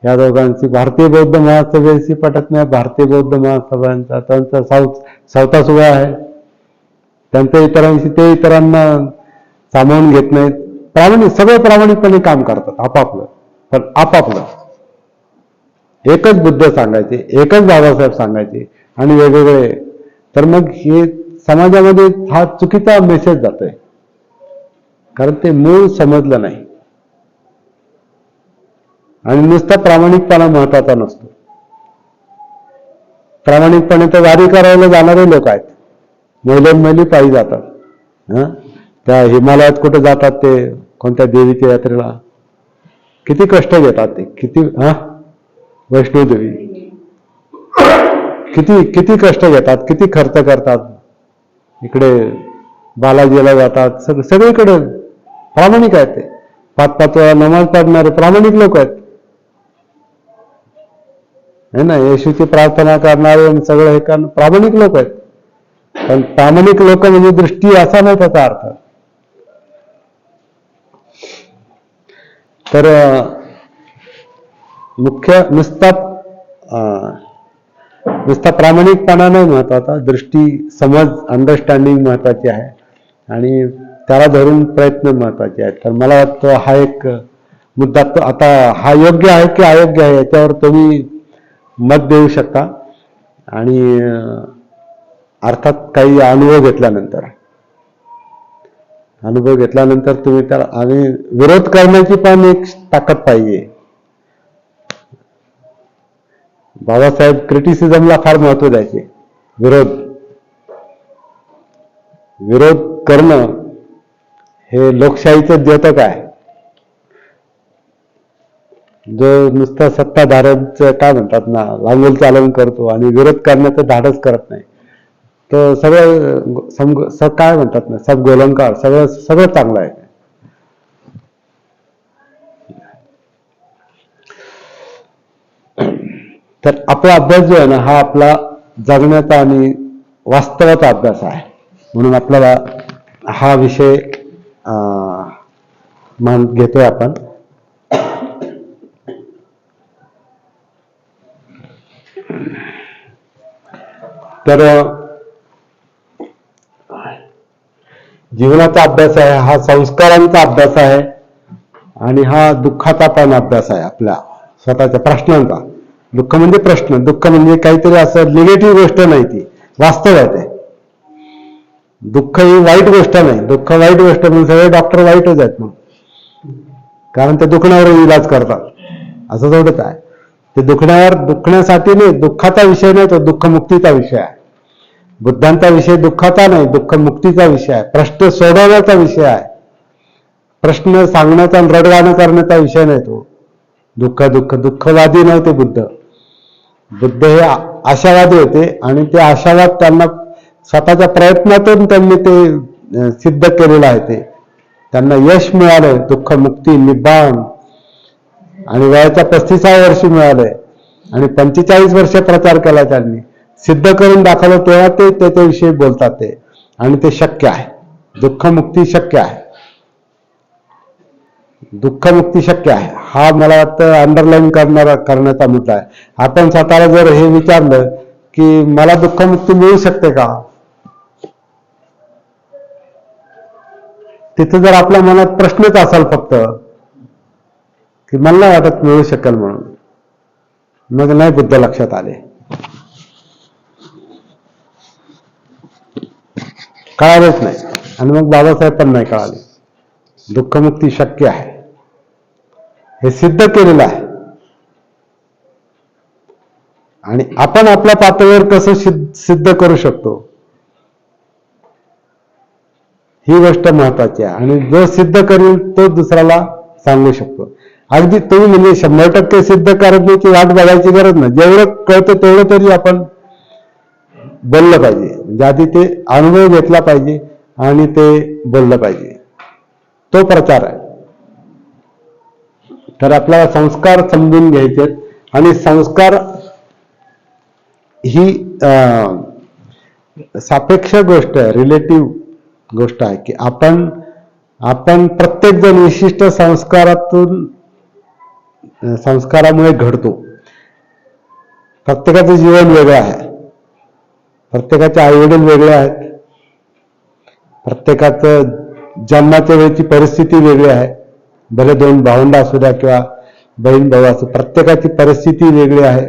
S1: या दोघांची भारतीय बौद्ध महासभेशी पटत नाही. भारतीय बौद्ध महासभांचा त्यांचा सावता सुद्धा आहे. त्यांच्या इतरांशी ते इतरांना सामावून घेत नाहीत. सगळे प्रामाणिकपणे काम करतात आपापलं. पण आपापलं एकच बुद्ध सांगायचे, एकच बाबासाहेब सांगायचे आणि वेगवेगळे. तर मग हे समाजामध्ये हा चुकीचा मेसेज जातोय, कारण ते मूळ समजलं नाही. आणि नुसता प्रामाणिकपणा महत्वाचा नसतो. प्रामाणिकपणे तर वारी करायला जाणारे लोक आहेत, मैली पायी जातात. त्या हिमालयात कुठे जातात ते, कोणत्या देवीच्या यात्रेला, किती कष्ट घेतात ते, किती वैष्णोदेवी, किती कष्ट घेतात, किती खर्च करतात. इकडे बालाजीला जातात, सगळीकडे प्रामाणिक आहेत ते. 5-5 वेळा नमाज पढणारे प्रामाणिक लोक आहेत है ना. येशूची प्रार्थना करणारे सगळं हे प्रामाणिक लोक आहेत. पण प्रामाणिक लोक म्हणजे दृष्टी असा नाही त्याचा अर्थ. तर मुख्य नुसता प्रामाणिकपणा नाही महत्वाचा, दृष्टी, समज, अंडरस्टँडिंग महत्वाची आहे. आणि त्याला धरून प्रयत्न महत्वाचे आहेत. तर मला वाटतं हा एक मुद्दा, आता हा योग्य आहे की अयोग्य आहे याच्यावर तुम्ही मत देऊ शकता. आणि अर्थात काही अनुभव घेतल्यानंतर तुम्ही त्याला, आणि विरोध करण्याची पण एक ताकद पाहिजे. बाबासाहेब क्रिटिसिझमला फार महत्व द्यायचे. विरोध करणं हे लोकशाहीचं द्योतक आहे. जो नुसतं सत्ताधाऱ्यांचं काय म्हणतात ना, लांगुल चालन करतो आणि विरोध करण्याचं धाडस करत नाही, तर सगळं काय म्हणतात ना, सब गोलंकार, सगळं चांगलं आहे. तर आपला अभ्यास जो आहे ना, हा आपला जगण्याचा आणि वास्तवाचा अभ्यास आहे. म्हणून आपल्याला हा विषय घेतोय आपण. तर जीवनाचा अभ्यास आहे, हा संस्कारांचा अभ्यास आहे, आणि हा दुःखाचा पण अभ्यास आहे. आपल्या स्वतःच्या प्रश्नांचा. दुःख म्हणजे प्रश्न, दुःख म्हणजे काहीतरी असं निगेटिव्ह गोष्ट नाही, ती वास्तव आहे. ते दुःख ही वाईट गोष्ट नाही. दुःख वाईट गोष्ट म्हणजे सगळे डॉक्टर वाईटच आहेत मग, कारण ते दुखण्यावर इलाज करतात, असं थोडंच आहे. ते दुखण्यासाठी नाही, दुःखाचा विषय नाही, तो दुःखमुक्तीचा विषय आहे. बुद्धांचा विषय दुःखाचा नाही, दुःखमुक्तीचा विषय आहे. प्रश्न सोडवण्याचा विषय आहे. प्रश्न सांगण्याचा, रडगाणं करण्याचा विषय नाही तो. दुःखवादी नव्हते बुद्ध हे आशावादी होते. आणि ते आशावाद त्यांना स्वतःच्या प्रयत्नातून त्यांनी ते सिद्ध केलेलं आहे. ते त्यांना यश मिळालंय, दुःखमुक्ती, निब्बाण, आणि वयाच्या 35व्या वर्षी मिळालंय. आणि 45 वर्ष प्रचार केला त्यांनी, सिद्ध करून दाखवलं, तेव्हा ते त्याच्याविषयी बोलतात ते. आणि ते शक्य आहे, दुःखमुक्ती शक्य आहे. दुःखमुक्ती शक्य आहे, हा मला वाटतं अंडरलाईन करण्याचा मुद्दा आहे. आपण स्वतःला जर हे विचारलं की मला दुःखमुक्ती मिळू शकते का, तिथे जर आपल्या मनात प्रश्नच असाल फक्त की मला नाही वाटत मिळू शकेल म्हणून, मग नाही बुद्ध लक्षात आले, कळालेच नाही. आणि मग बाबासाहेब पण नाही कळाले. दुःखमुक्ती शक्य आहे, हे सिद्ध केलेलं आहे. आणि आपण आपल्या पातळीवर कसं सिद्ध करू शकतो, ही गोष्ट महत्वाची आहे. आणि जो सिद्ध करेल तो दुसऱ्याला सांगू शकतो. अगदी तुम्ही म्हणजे 100% सिद्ध करण्याची वाट बघायची गरज नाही. जेवढं कळतं तेवढं तरी आपण बोललं पाहिजे. म्हणजे आधी ते अनुभव घेतला पाहिजे आणि ते बोललं पाहिजे. तो प्रचार आहे. तर आपल्याला संस्कार समजून घ्यायचे आणि संस्कार ही सापेक्ष गोष्ट आहे, रिलेटिव्ह गोष्ट आहे की आपण प्रत्येक जण विशिष्ट संस्कारामुळे घडतो. प्रत्येकाचं जीवन वेगळं आहे. प्रत्येकाचे आईवडील वेगळे आहेत. प्रत्येकाचं जन्माच्या वेळची परिस्थिती वेगळी आहे. भले 2 भावंड असू द्या किंवा बहीण भाऊ असू, प्रत्येकाची परिस्थिती वेगळी आहे.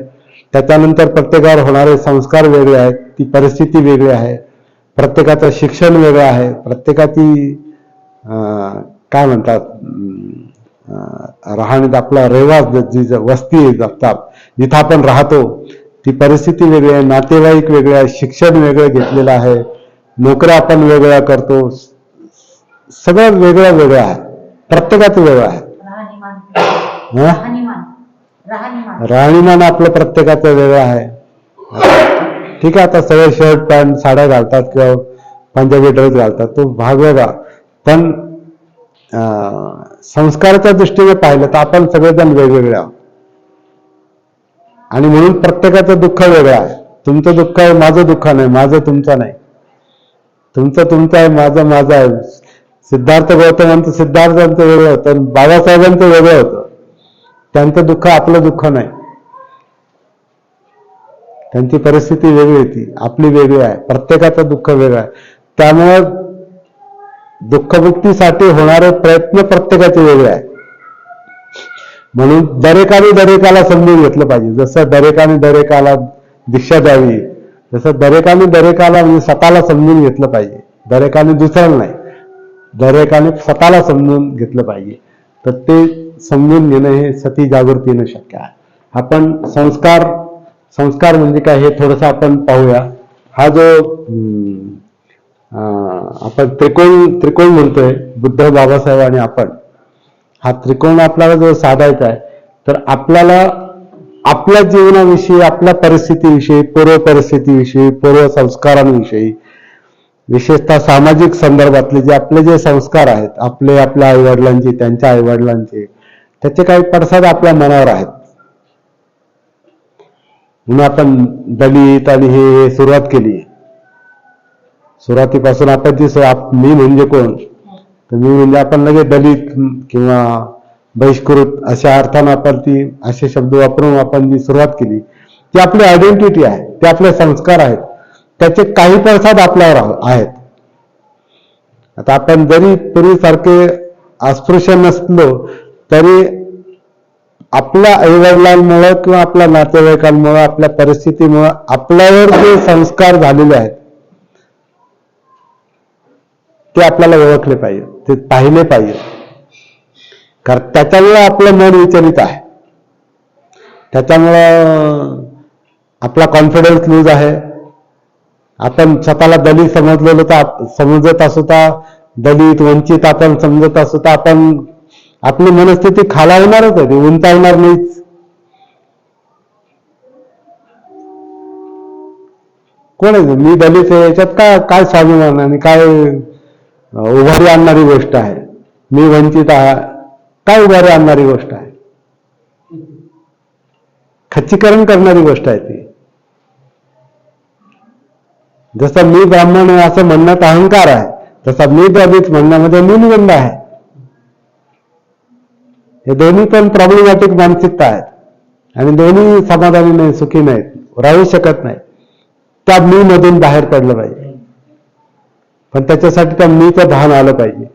S1: त्याच्यानंतर प्रत्येकावर होणारे संस्कार वेगळे आहेत. ती परिस्थिती वेगळी आहे. प्रत्येकाचं शिक्षण वेगळं आहे. प्रत्येकाची काय म्हणतात राहण्यात आपला रहिवास जी वस्ती जगतात जिथं आपण राहतो ती परिस्थिती वेगळी आहे. नातेवाईक वेगळे आहे. शिक्षण वेगळं घेतलेलं आहे. नोकऱ्या आपण वेगळ्या करतो. सगळं वेगळं वेगळं आहे. प्रत्येकाचं वेगळं आहे. राहणीमान आपलं प्रत्येकाचं वेगळं आहे. ठीक आहे, आता सगळे शर्ट पॅन्ट साड्या घालतात किंवा पंजाबी ड्रेस घालतात, तो भाग वेगळा. पण संस्काराच्या दृष्टीने पाहिलं तर आपण सगळेजण वेगवेगळे आहोत. आणि म्हणून प्रत्येकाचं दुःख वेगळं आहे. तुमचं दुःख आहे, माझं दुःख नाही. माझं तुमचं नाही. तुमचं आहे, माझं आहे. सिद्धार्थ गौतमांचं सिद्धार्थांचं वेगळं होतं, बाबासाहेबांचं वेगळं होतं. त्यांचं दुःख आपलं दुःख नाही. त्यांची परिस्थिती वेगळी होती, आपली वेगळी आहे. प्रत्येकाचं दुःख वेगळं आहे. त्यामुळं दुःखमुक्तीसाठी होणारे प्रयत्न प्रत्येकाचे वेगळे आहे. म्हणून दरेकाला समजून घेतलं पाहिजे. जसं दरेकाला दीक्षा द्यावी, तसं दरेकाला म्हणजे स्वतःला समजून घेतलं पाहिजे. दरेकाने दुसऱ्याला नाही, दरेकाने स्वतःला समजून घेतलं पाहिजे. तर ते समजून घेणं हे सती जागृतीनं शक्य आहे. आपण संस्कार म्हणजे काय हे थोडंसं आपण पाहूया. हा जो आपण त्रिकोण म्हणतोय, बुद्ध, बाबासाहेब आणि आपण, हा त्रिकोण आपल्याला जो साधायचा आहे, तर आपल्याला आपल्या जीवनाविषयी, आपल्या परिस्थितीविषयी, पूर्व परिस्थितीविषयी, पूर्व संस्कारांविषयी, विशेषतः सामाजिक संदर्भातले जे संस्कार आहेत, आपल्या आईवडिलांचे, त्यांच्या आईवडिलांचे, त्याचे काही पडसाद आपल्या मनावर आहेत. म्हणून आपण दलित आणि हे सुरुवात केली. सुरुवातीपासून आपण मी म्हणजे कोण, तर मी म्हणजे आपण लगेच दलित किंवा बहिष्कृत अशा अर्थानं आपण असे शब्द वापरून आपण जी सुरुवात केली, ती आपली आयडेंटिटी आहे, ते आपले संस्कार आहेत. त्याचे काही पडसाद आपल्यावर आहेत. आता आपण जरी पूर्वीसारखे अस्पृश्य नसलो तरी आपल्या आईवडिलांमुळे किंवा आपल्या नातेवाईकांमुळे, आपल्या परिस्थितीमुळे आपल्यावर जे संस्कार झालेले आहेत ते आपल्याला ओळखले पाहिजे, ते पाहिले पाहिजे. कारण त्याच्यामुळे आपलं मन विचलित आहे. त्याच्यामुळं आपला कॉन्फिडन्स लूज आहे. आपण स्वतःला दलित समजत असू तर दलित, वंचित आपण समजत असू तर आपण आपली मनस्थिती खालावणारच आहे, ती उंचावणार नाहीच. कोण आहे मी दलित आहे याच्यात काय स्वाभिमान आणि काय उभारी आणणारी गोष्ट आहे? मी वंचित आहे, काय उभारी आणणारी गोष्ट आहे? खच्चीकरण करणारी गोष्ट आहे ती. जसं मी ब्राह्मण आहे असं म्हणण्यात अहंकार आहे, तसा मी दलित म्हणण्यामध्ये न्यूनगंड आहे. हे दोन्ही पण प्रॉब्लेमॅटिक मानसिकता आहेत आणि दोन्ही समाधानी नाही, सुखी नाहीत, राहू शकत नाही. त्या मी मधून बाहेर पडलं पाहिजे. पण त्याच्यासाठी त्या मीचं भान आलं पाहिजे,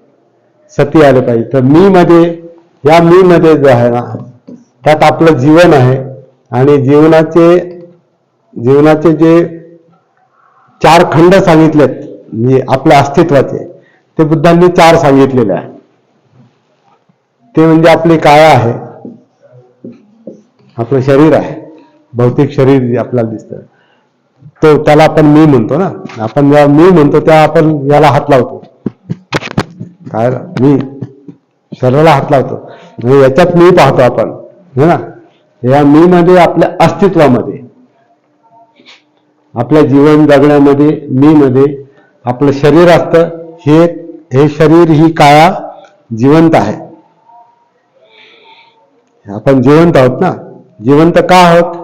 S1: सती आलं पाहिजे. तर या मी मध्ये जो आहे ना, त्यात आपलं जीवन आहे. आणि जीवनाचे जे 4 खंड सांगितलेत म्हणजे आपल्या अस्तित्वाचे, ते बुद्धांनी 4 सांगितलेले आहे. ते म्हणजे आपली काया आहे, आपलं शरीर आहे, भौतिक शरीर आपल्याला दिसतं, त्याला आपण मी म्हणतो ना. आपण जेव्हा मी म्हणतो तेव्हा आपण याला हात लावतो, काय मी शरीराला हात लावतो म्हणजे याच्यात मी पाहतो आपण, है ना. या मी मध्ये आपल्या अस्तित्वामध्ये, आपल्या जीवन जगण्यामध्ये मी मध्ये आपलं शरीर असतं. हे शरीर ही काया जिवंत आहे. आपण जिवंत आहोत ना. जिवंत का आहोत?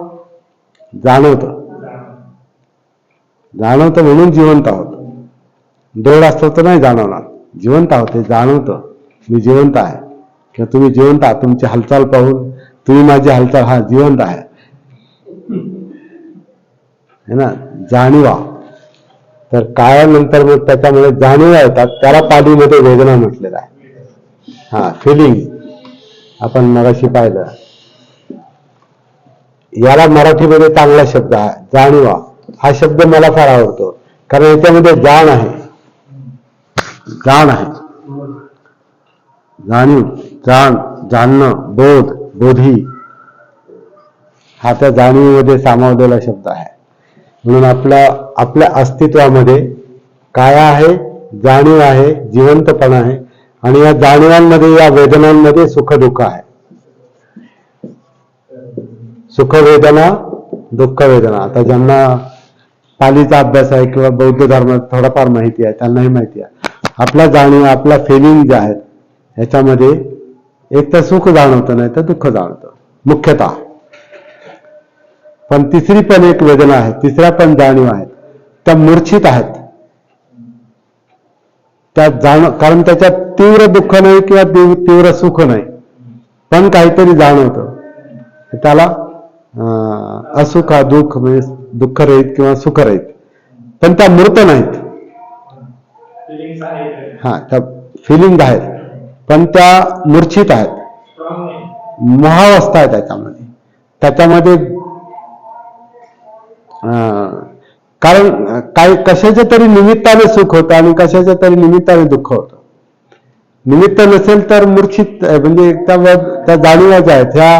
S1: जाणवतं म्हणून जिवंत आहोत. दृढ असतो तर नाही जाणवणार. जिवंत आहोत हे जाणवतं, मी जिवंत आहे किंवा तुम्ही जिवंत आहात. तुमची हालचाल पाहून तुम्ही माझी हालचाल, हा जिवंत आहे, है ना. जाणीवा. तर काळानंतर मग त्याच्यामुळे जाणीवा येतात. त्याला पालीमध्ये वेदना म्हटलेला आहे. हा, फिलिंग आपण मगाशी पाहिलं. याला मराठीमध्ये चांगला शब्द आहे जाणीवा. हा शब्द मला फार आवडतो, कारण याच्यामध्ये जाण आहे. जाणीव, जाणणं, बोध, बोधी, हा त्या जाणीवेमध्ये सामावलेला शब्द आहे. म्हणून आपल्या अस्तित्वामध्ये काय आहे? जाणीव आहे, जिवंतपणा आहे. आणि या जाणीवांमध्ये, या वेदनांमध्ये सुख दुःख आहे. सुख वेदना, दुःख वेदना. आता ज्यांना पालीचा अभ्यास आहे किंवा बौद्ध धर्मात थोडाफार माहिती आहे, त्यांनाही माहिती आहे. आपल्या जाणीव, आपल्या फिलिंग ज्या आहेत ह्याच्यामध्ये एक तर सुख जाणवतं, नाही तर दुःख जाणवतं मुख्यतः. पण तिसरी पण एक वेदना आहे, तिसऱ्या पण जाणीव आहेत. त्या मूर्छित आहेत. त्या कारण त्याच्यात तीव्र दुःख नाही किंवा तीव्र सुख नाही, पण काहीतरी जाणवतं. त्याला असुख, दुःख म्हणजे दुःखरहित किंवा सुखरहित. पण त्या मूर्त नाहीत. हा, त्या फिलिंग आहेत, पण त्या मूर्छित आहेत. मोहावस्था आहे त्याच्यामध्ये कारण काही कशाच्या तरी निमित्ताने सुख होतं आणि कशाच्या तरी निमित्ताने दुःख होतं. निमित्त नसेल तर मूर्छित, म्हणजे त्या जाणीवा ज्या आहेत ह्या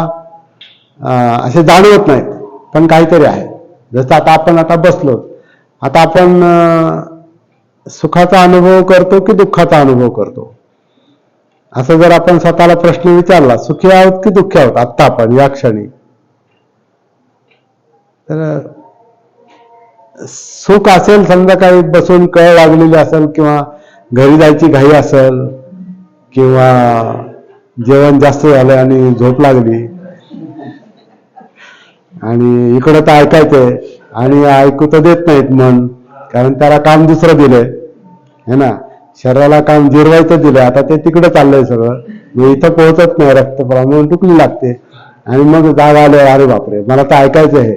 S1: असे जाणवत नाहीत, पण काहीतरी आहे. जसं आता बसलो, आता आपण सुखाचा अनुभव करतो की दुःखाचा अनुभव करतो? असं जर आपण स्वतःला प्रश्न विचारला, सुखी आहोत की दुःखी आहोत आत्ता आपण या क्षणी, तर सुख असेल समजा, काही बसून कळ लागलेली असेल किंवा घरी जायची घाई असेल किंवा जेवण जास्त झालं आणि झोप लागली आणि इकडं तर ऐकायचंय आणि ऐकू तर देत नाहीत मन, कारण त्याला काम दुसरं दिलंय, है ना. शरीराला काम जिरवायचं दिलंय, आता ते तिकडं चाललंय सगळं. मग इथं पोहोचत नाही, रक्तप्रमाण टुकली लागते आणि मग जाग आले, अरे बापरे मला तर ऐकायचं आहे,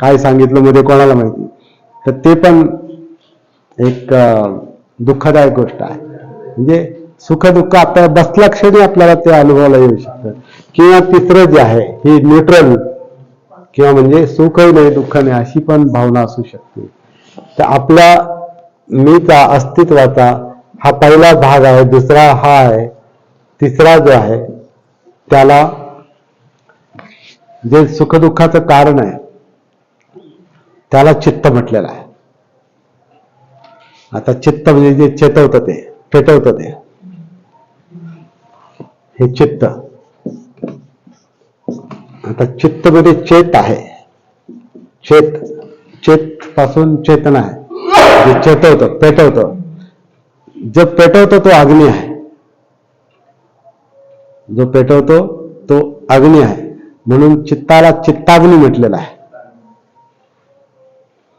S1: काय सांगितलं मध्ये कोणाला माहिती. तर ते पण एक दुःखदायक गोष्ट आहे. म्हणजे सुख दुःख आपल्याला बसल्या क्षणी आपल्याला ते अनुभवाला येऊ शकतं. किंवा तिसरं जे आहे हे न्यूट्रल, किंवा म्हणजे सुखही नाही दुःख नाही अशी पण भावना असू शकते. तर आपल्या मीचा, अस्तित्वाचा हा पहिला भाग आहे. दुसरा हा आहे. तिसरा जो आहे त्याला जे सुखदुःखाचं कारण आहे त्याला चित्त म्हटलेलं आहे. आता चित्त म्हणजे जे चेतवतं ते, पेटवतं ते, हे चित्त. आता चित्त मध्ये चेत आहे. चेत पासून चेतना आहे, जे चेतवतं, पेटवतं. जो पेटवतो तो अग्नी आहे. जो पेटवतो तो अग्नी आहे. म्हणून चित्ताला चित्ताग्नी म्हटलेलं आहे.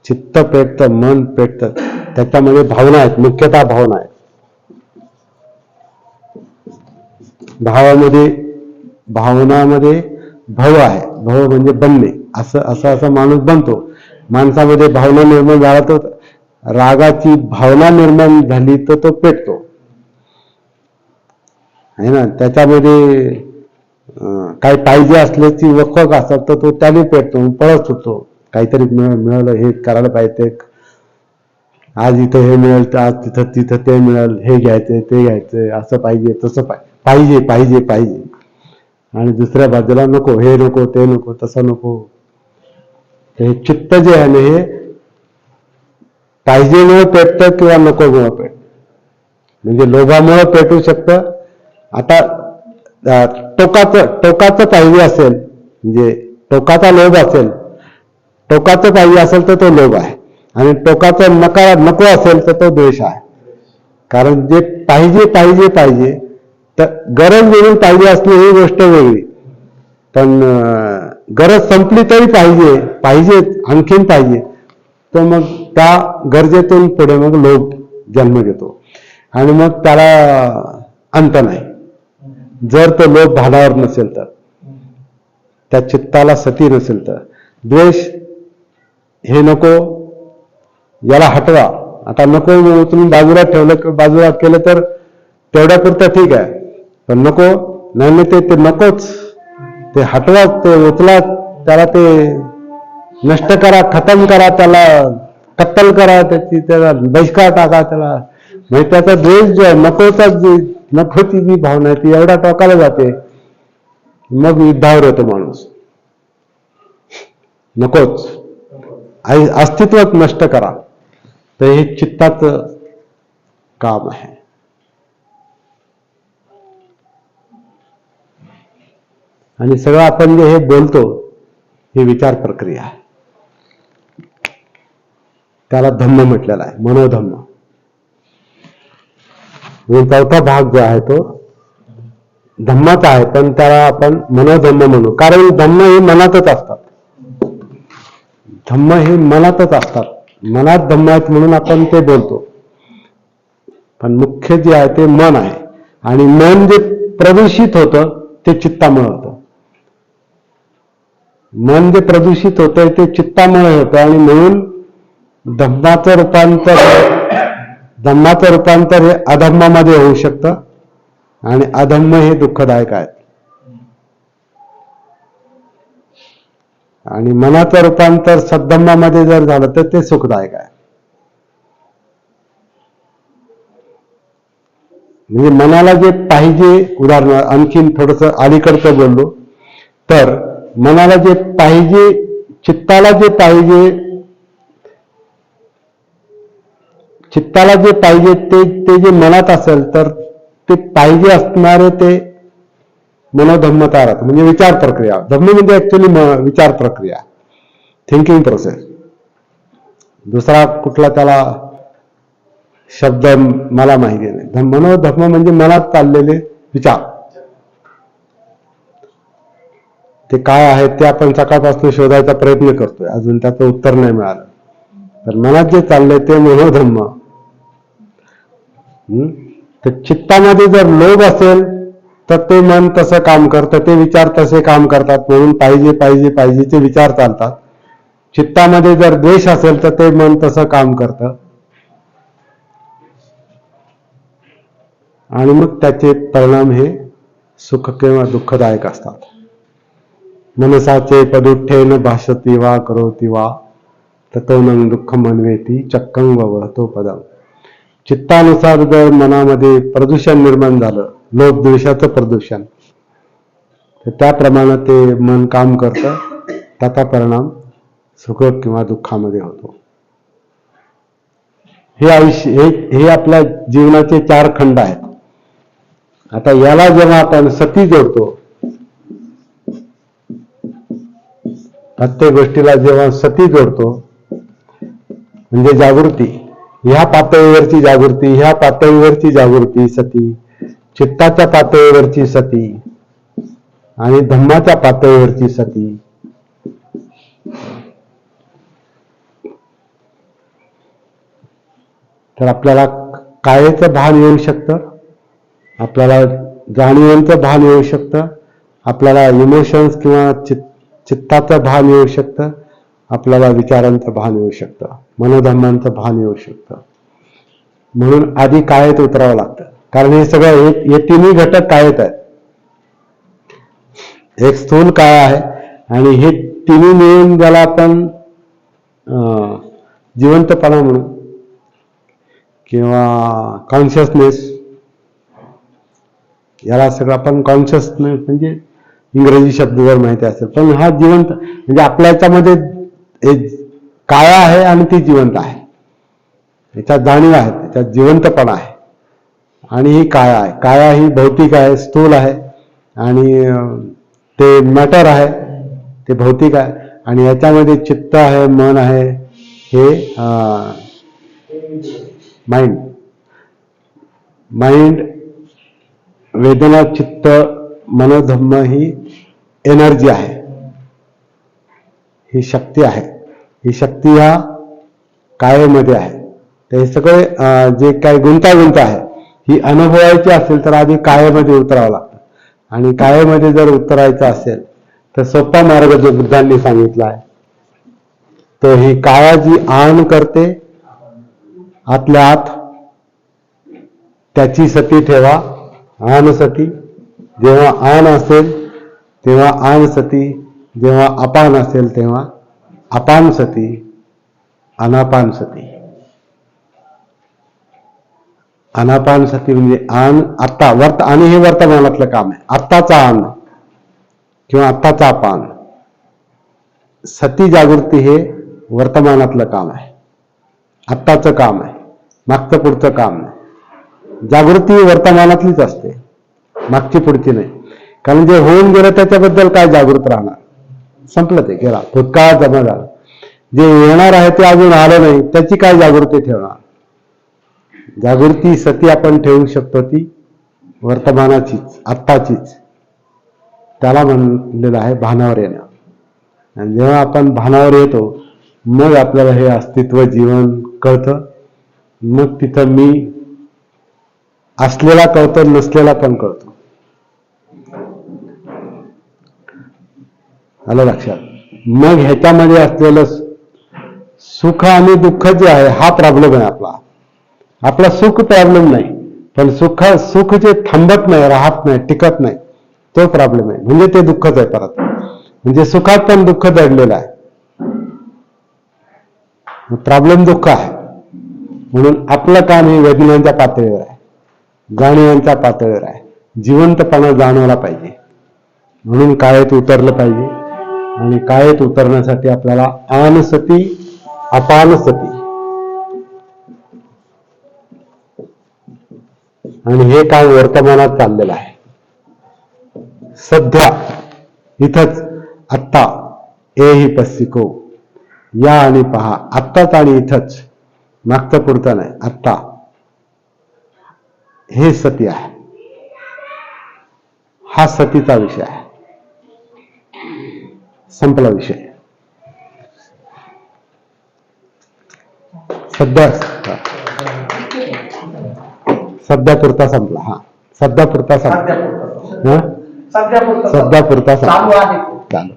S1: चित्त पेटतं, मन पेटतं, त्याच्यामध्ये भावना आहेत, मुख्यतः भावना आहेत. भावनामध्ये भव आहे. भव म्हणजे बनणे. असं माणूस बनतो. माणसामध्ये भावना निर्माण झाला तर, रागाची भावना निर्माण झाली तर तो पेटतो, है ना. त्याच्यामध्ये काही पाहिजे असल्याची वखवक असतात तर तो त्याने पेटतो, पळत सुटतो. काहीतरी मिळालं, हे करायला पाहिजे, आज इथं हे मिळेल, आज तिथं ते मिळेल, हे घ्यायचंय ते घ्यायचंय, असं पाहिजे तसं पाहिजे. आणि दुसऱ्या बाजूला नको, हे नको, ते नको, तसं नको. हे चित्त जे आहे ना, हे पाहिजेमुळे पेटतं किंवा नकोमुळे पेटतं. म्हणजे लोभामुळे पेटू शकतं. आता टोकाचं पाहिजे असेल, म्हणजे टोकाचा लोभ असेल, टोकाचं पाहिजे असेल तर तो लोभ आहे, आणि टोकाचं नको असेल तर तो द्वेष आहे. कारण जे पाहिजे पाहिजे पाहिजे तर गरज म्हणून पाहिजे असली ही गोष्ट वेगळी, पण गरज संपली तरी पाहिजे आणखीन पाहिजे, तर मग त्या गरजेतून पुढे मग लोभ जन्म घेतो आणि मग त्याला अंत नाही. जर तो लोभ भानावर नसेल तर, त्या चित्ताला सती नसेल तर. द्वेष हे नको, याला हटवा. आता नको उचलून बाजूला ठेवलं किंवा बाजूला केलं तर तेवढ्यापुरतं ठीक आहे, पण नको नाही ते नकोच, ते हटवा, ते उचला, त्याला ते नष्ट करा, खतम करा, त्याला कत्तल करा, त्याला बहिष्कार टाका त्याला. म्हणजे त्याचा द्वेष जो आहे, नकोची जी भावना आहे ती एवढा टोकाला जाते, मग युद्धावर येतो माणूस. नकोच, अस्तित्वच नष्ट करा. तर हे चित्ताचं काम आहे. आणि सगळं आपण जे हे बोलतो ही विचार प्रक्रिया आहे. त्याला धम्म म्हटलेला आहे, मनोधम्म. चौथा भाग जो आहे तो धम्माचा आहे, पण त्याला आपण मनोधम्म म्हणू, कारण धम्म हे मनातच असतात. धम्म हे मनातच असतात, मनात धम्म आहेत म्हणून आपण ते बोलतो. पण मुख्य जे आहे ते मन आहे, आणि मन जे प्रदूषित होतं ते चित्तामुळे होतं. मन जे प्रदूषित होतं ते चित्तामुळे होतं, आणि म्हणून धम्माचं रूपांतर हे अधम्मामध्ये होऊ शकतं, आणि अधम्म हे दुःखदायक आहे. आणि मनाचं रूपांतर सद्धम्मामध्ये जर झालं तर ते सुखदायक आहे. म्हणजे मनाला जे पाहिजे, उदाहरणार्थ आणखीन थोडस अलीकडचं बोललो तर, मनाला जे पाहिजे, चित्ताला जे पाहिजे ते जे मनात असेल तर ते पाहिजे असणारे ते मनोधम्म तयार होतं. म्हणजे विचार प्रक्रिया. धम्म म्हणजे ऍक्च्युअली विचार प्रक्रिया, थिंकिंग प्रोसेस. दुसरा कुठला त्याला शब्द मला माहिती नाही. मनोधम्म म्हणजे मनात चाललेले विचार. ते काय आहे ते आपण सकाळपासून शोधायचा प्रयत्न करतोय, अजून त्याचं उत्तर नाही मिळालं. तर मनात जे चाललंय ते मनोधम्म. तर चित्तामध्ये जर लोभ असेल तर ते मन तसं काम करतं, ते विचार तसे काम करतात, म्हणून पाहिजे पाहिजे पाहिजेचे विचार चालतात. चित्तामध्ये जर द्वेष असेल तर ते मन तसं काम करतं, आणि मग त्याचे परिणाम हे सुख किंवा दुःखदायक असतात. मनसाचे पदुठ्ठेन भाषती वा करोति वा ततोनं दुःखम अन्वेती चक्कं ववहतो पदम. चित्तानुसार जर मनामध्ये प्रदूषण निर्माण झालं, लोभ द्वेषाचं प्रदूषण, तर त्याप्रमाणे ते मन काम करतं, त्याचा परिणाम सुख किंवा दुःखामध्ये होतो. हे आयुष्य, हे आपल्या जीवनाचे 4 खंड आहेत. आता याला जेव्हा आपण सती जोडतो, प्रत्येक गोष्टीला जेव्हा सती जोडतो, म्हणजे जागृती, ह्या पातळीवरची जागृती, ह्या पातळीवरची जागृती सती, चित्ताच्या पातळीवरची सती, आणि धम्माच्या पातळीवरची सती. तर आपल्याला कायेचं भान येऊ शकतं, आपल्याला जाणीवांचं भान येऊ शकतं, आपल्याला इमोशन्स किंवा चित्ताचं भान येऊ शकतं, आपल्याला विचारांचं भान येऊ शकतं, मनोधम्मांचं भान येऊ शकतं. म्हणून आधी कायेत उतरावं लागतं, कारण हे सगळं हे 3 घटक कायेत आहेत. एक स्थूल काय आहे, आणि हे 3 मिळून ज्याला आपण जिवंतपणा म्हणू किंवा कॉन्शियसनेस, याला सगळं आपण कॉन्शियसनेस म्हणजे इंग्रजी शब्द जर माहिती असेल, पण हा जिवंत म्हणजे आपल्या याच्यामध्ये काय आहे आणि ती जिवंत आहे, याच्यात जाणीव आहे, त्याच्यात जिवंतपणा आहे. आणि ही काया आहे. काया ही भौतिक आहे, स्थूल आहे, आणि ते मॅटर आहे, ते भौतिक आहे. आणि याच्यामध्ये चित्त आहे, मन आहे, हे माइंड, वेदना, चित्त, मनोधम्म ही एनर्जी आहे, ही शक्ती आहे. ही शक्ती ह्या कायेमध्ये आहे. तर हे सगळे जे काही गुंतागुंत आहे ही अनुभवायची असेल तर आधी कायेमध्ये उतरावं लागतं. आणि कायेमध्ये जर उतरायचं असेल तर सोपा मार्ग जो बुद्धांनी सांगितला आहे तो ही काया जी आण करते आतल्या आत, त्याची सती ठेवा, आण सती. जेव्हा आण असेल तेव्हा आण सती, जेव्हा अपान असेल तेव्हा अपान सती, अनापान सती. अनापान सती म्हणजे आण आत्ता, आणि हे वर्तमानातलं काम आहे. आत्ताचा आण किंवा आत्ताचा अपान. सती जागृती हे वर्तमानातलं काम आहे, आत्ताचं काम आहे, मागचं पुढचं काम नाही. जागृती वर्तमानातलीच असते, मागची पुढची नाही. कारण जे होऊन गेलं त्याच्याबद्दल काय जागृत राहणार, संपलं, ते गेला, भूतकाळ जमा झाला. जे येणार आहे ते अजून आलं नाही, त्याची काय जागृती ठेवणार. जागृती सती आपण ठेवू शकतो ती वर्तमानाचीच, आत्ताचीच. त्याला म्हणलेलं आहे भानावर येणं. आणि जेव्हा आपण भानावर येतो मग आपल्याला हे अस्तित्व, जीवन कळतं. मग तिथं मी असलेला कळतो, नसलेला पण कळतो. आलं लक्षात. मग ह्याच्यामध्ये असलेलं सुख आणि दुःख जे आहे हा प्रॉब्लेम आहे आपला. आपला सुख प्रॉब्लेम नाही, पण सुख जे थांबत नाही, राहत नाही, टिकत नाही, तो प्रॉब्लेम आहे. म्हणजे ते दुःखच आहे परत. म्हणजे सुखात पण दुःख दडलेलं आहे. प्रॉब्लेम दुःख आहे. म्हणून आपलं काम हे वेदनांच्या पातळीवर आहे, जाणीवांच्या पातळीवर आहे. जिवंतपणा जाणवला पाहिजे. म्हणून कायेत उतरलं पाहिजे. आणि कायेत उतरण्यासाठी आपल्याला आन सती, अपान सती, आणि हे काम वर्तमानात चाललेलं आहे. सध्या इथंच, आत्ता, ए ही पस्सिको, या आणि पहा. आत्ताच आणि इथंच, मागचं पुढचं नाही, आत्ता. हे सती आहे. हा सतीचा विषय आहे. संपला विषय. सध्या पुरता संपला. हा, सध्या पुरता संपला. सध्या पुरता संपला. चालू.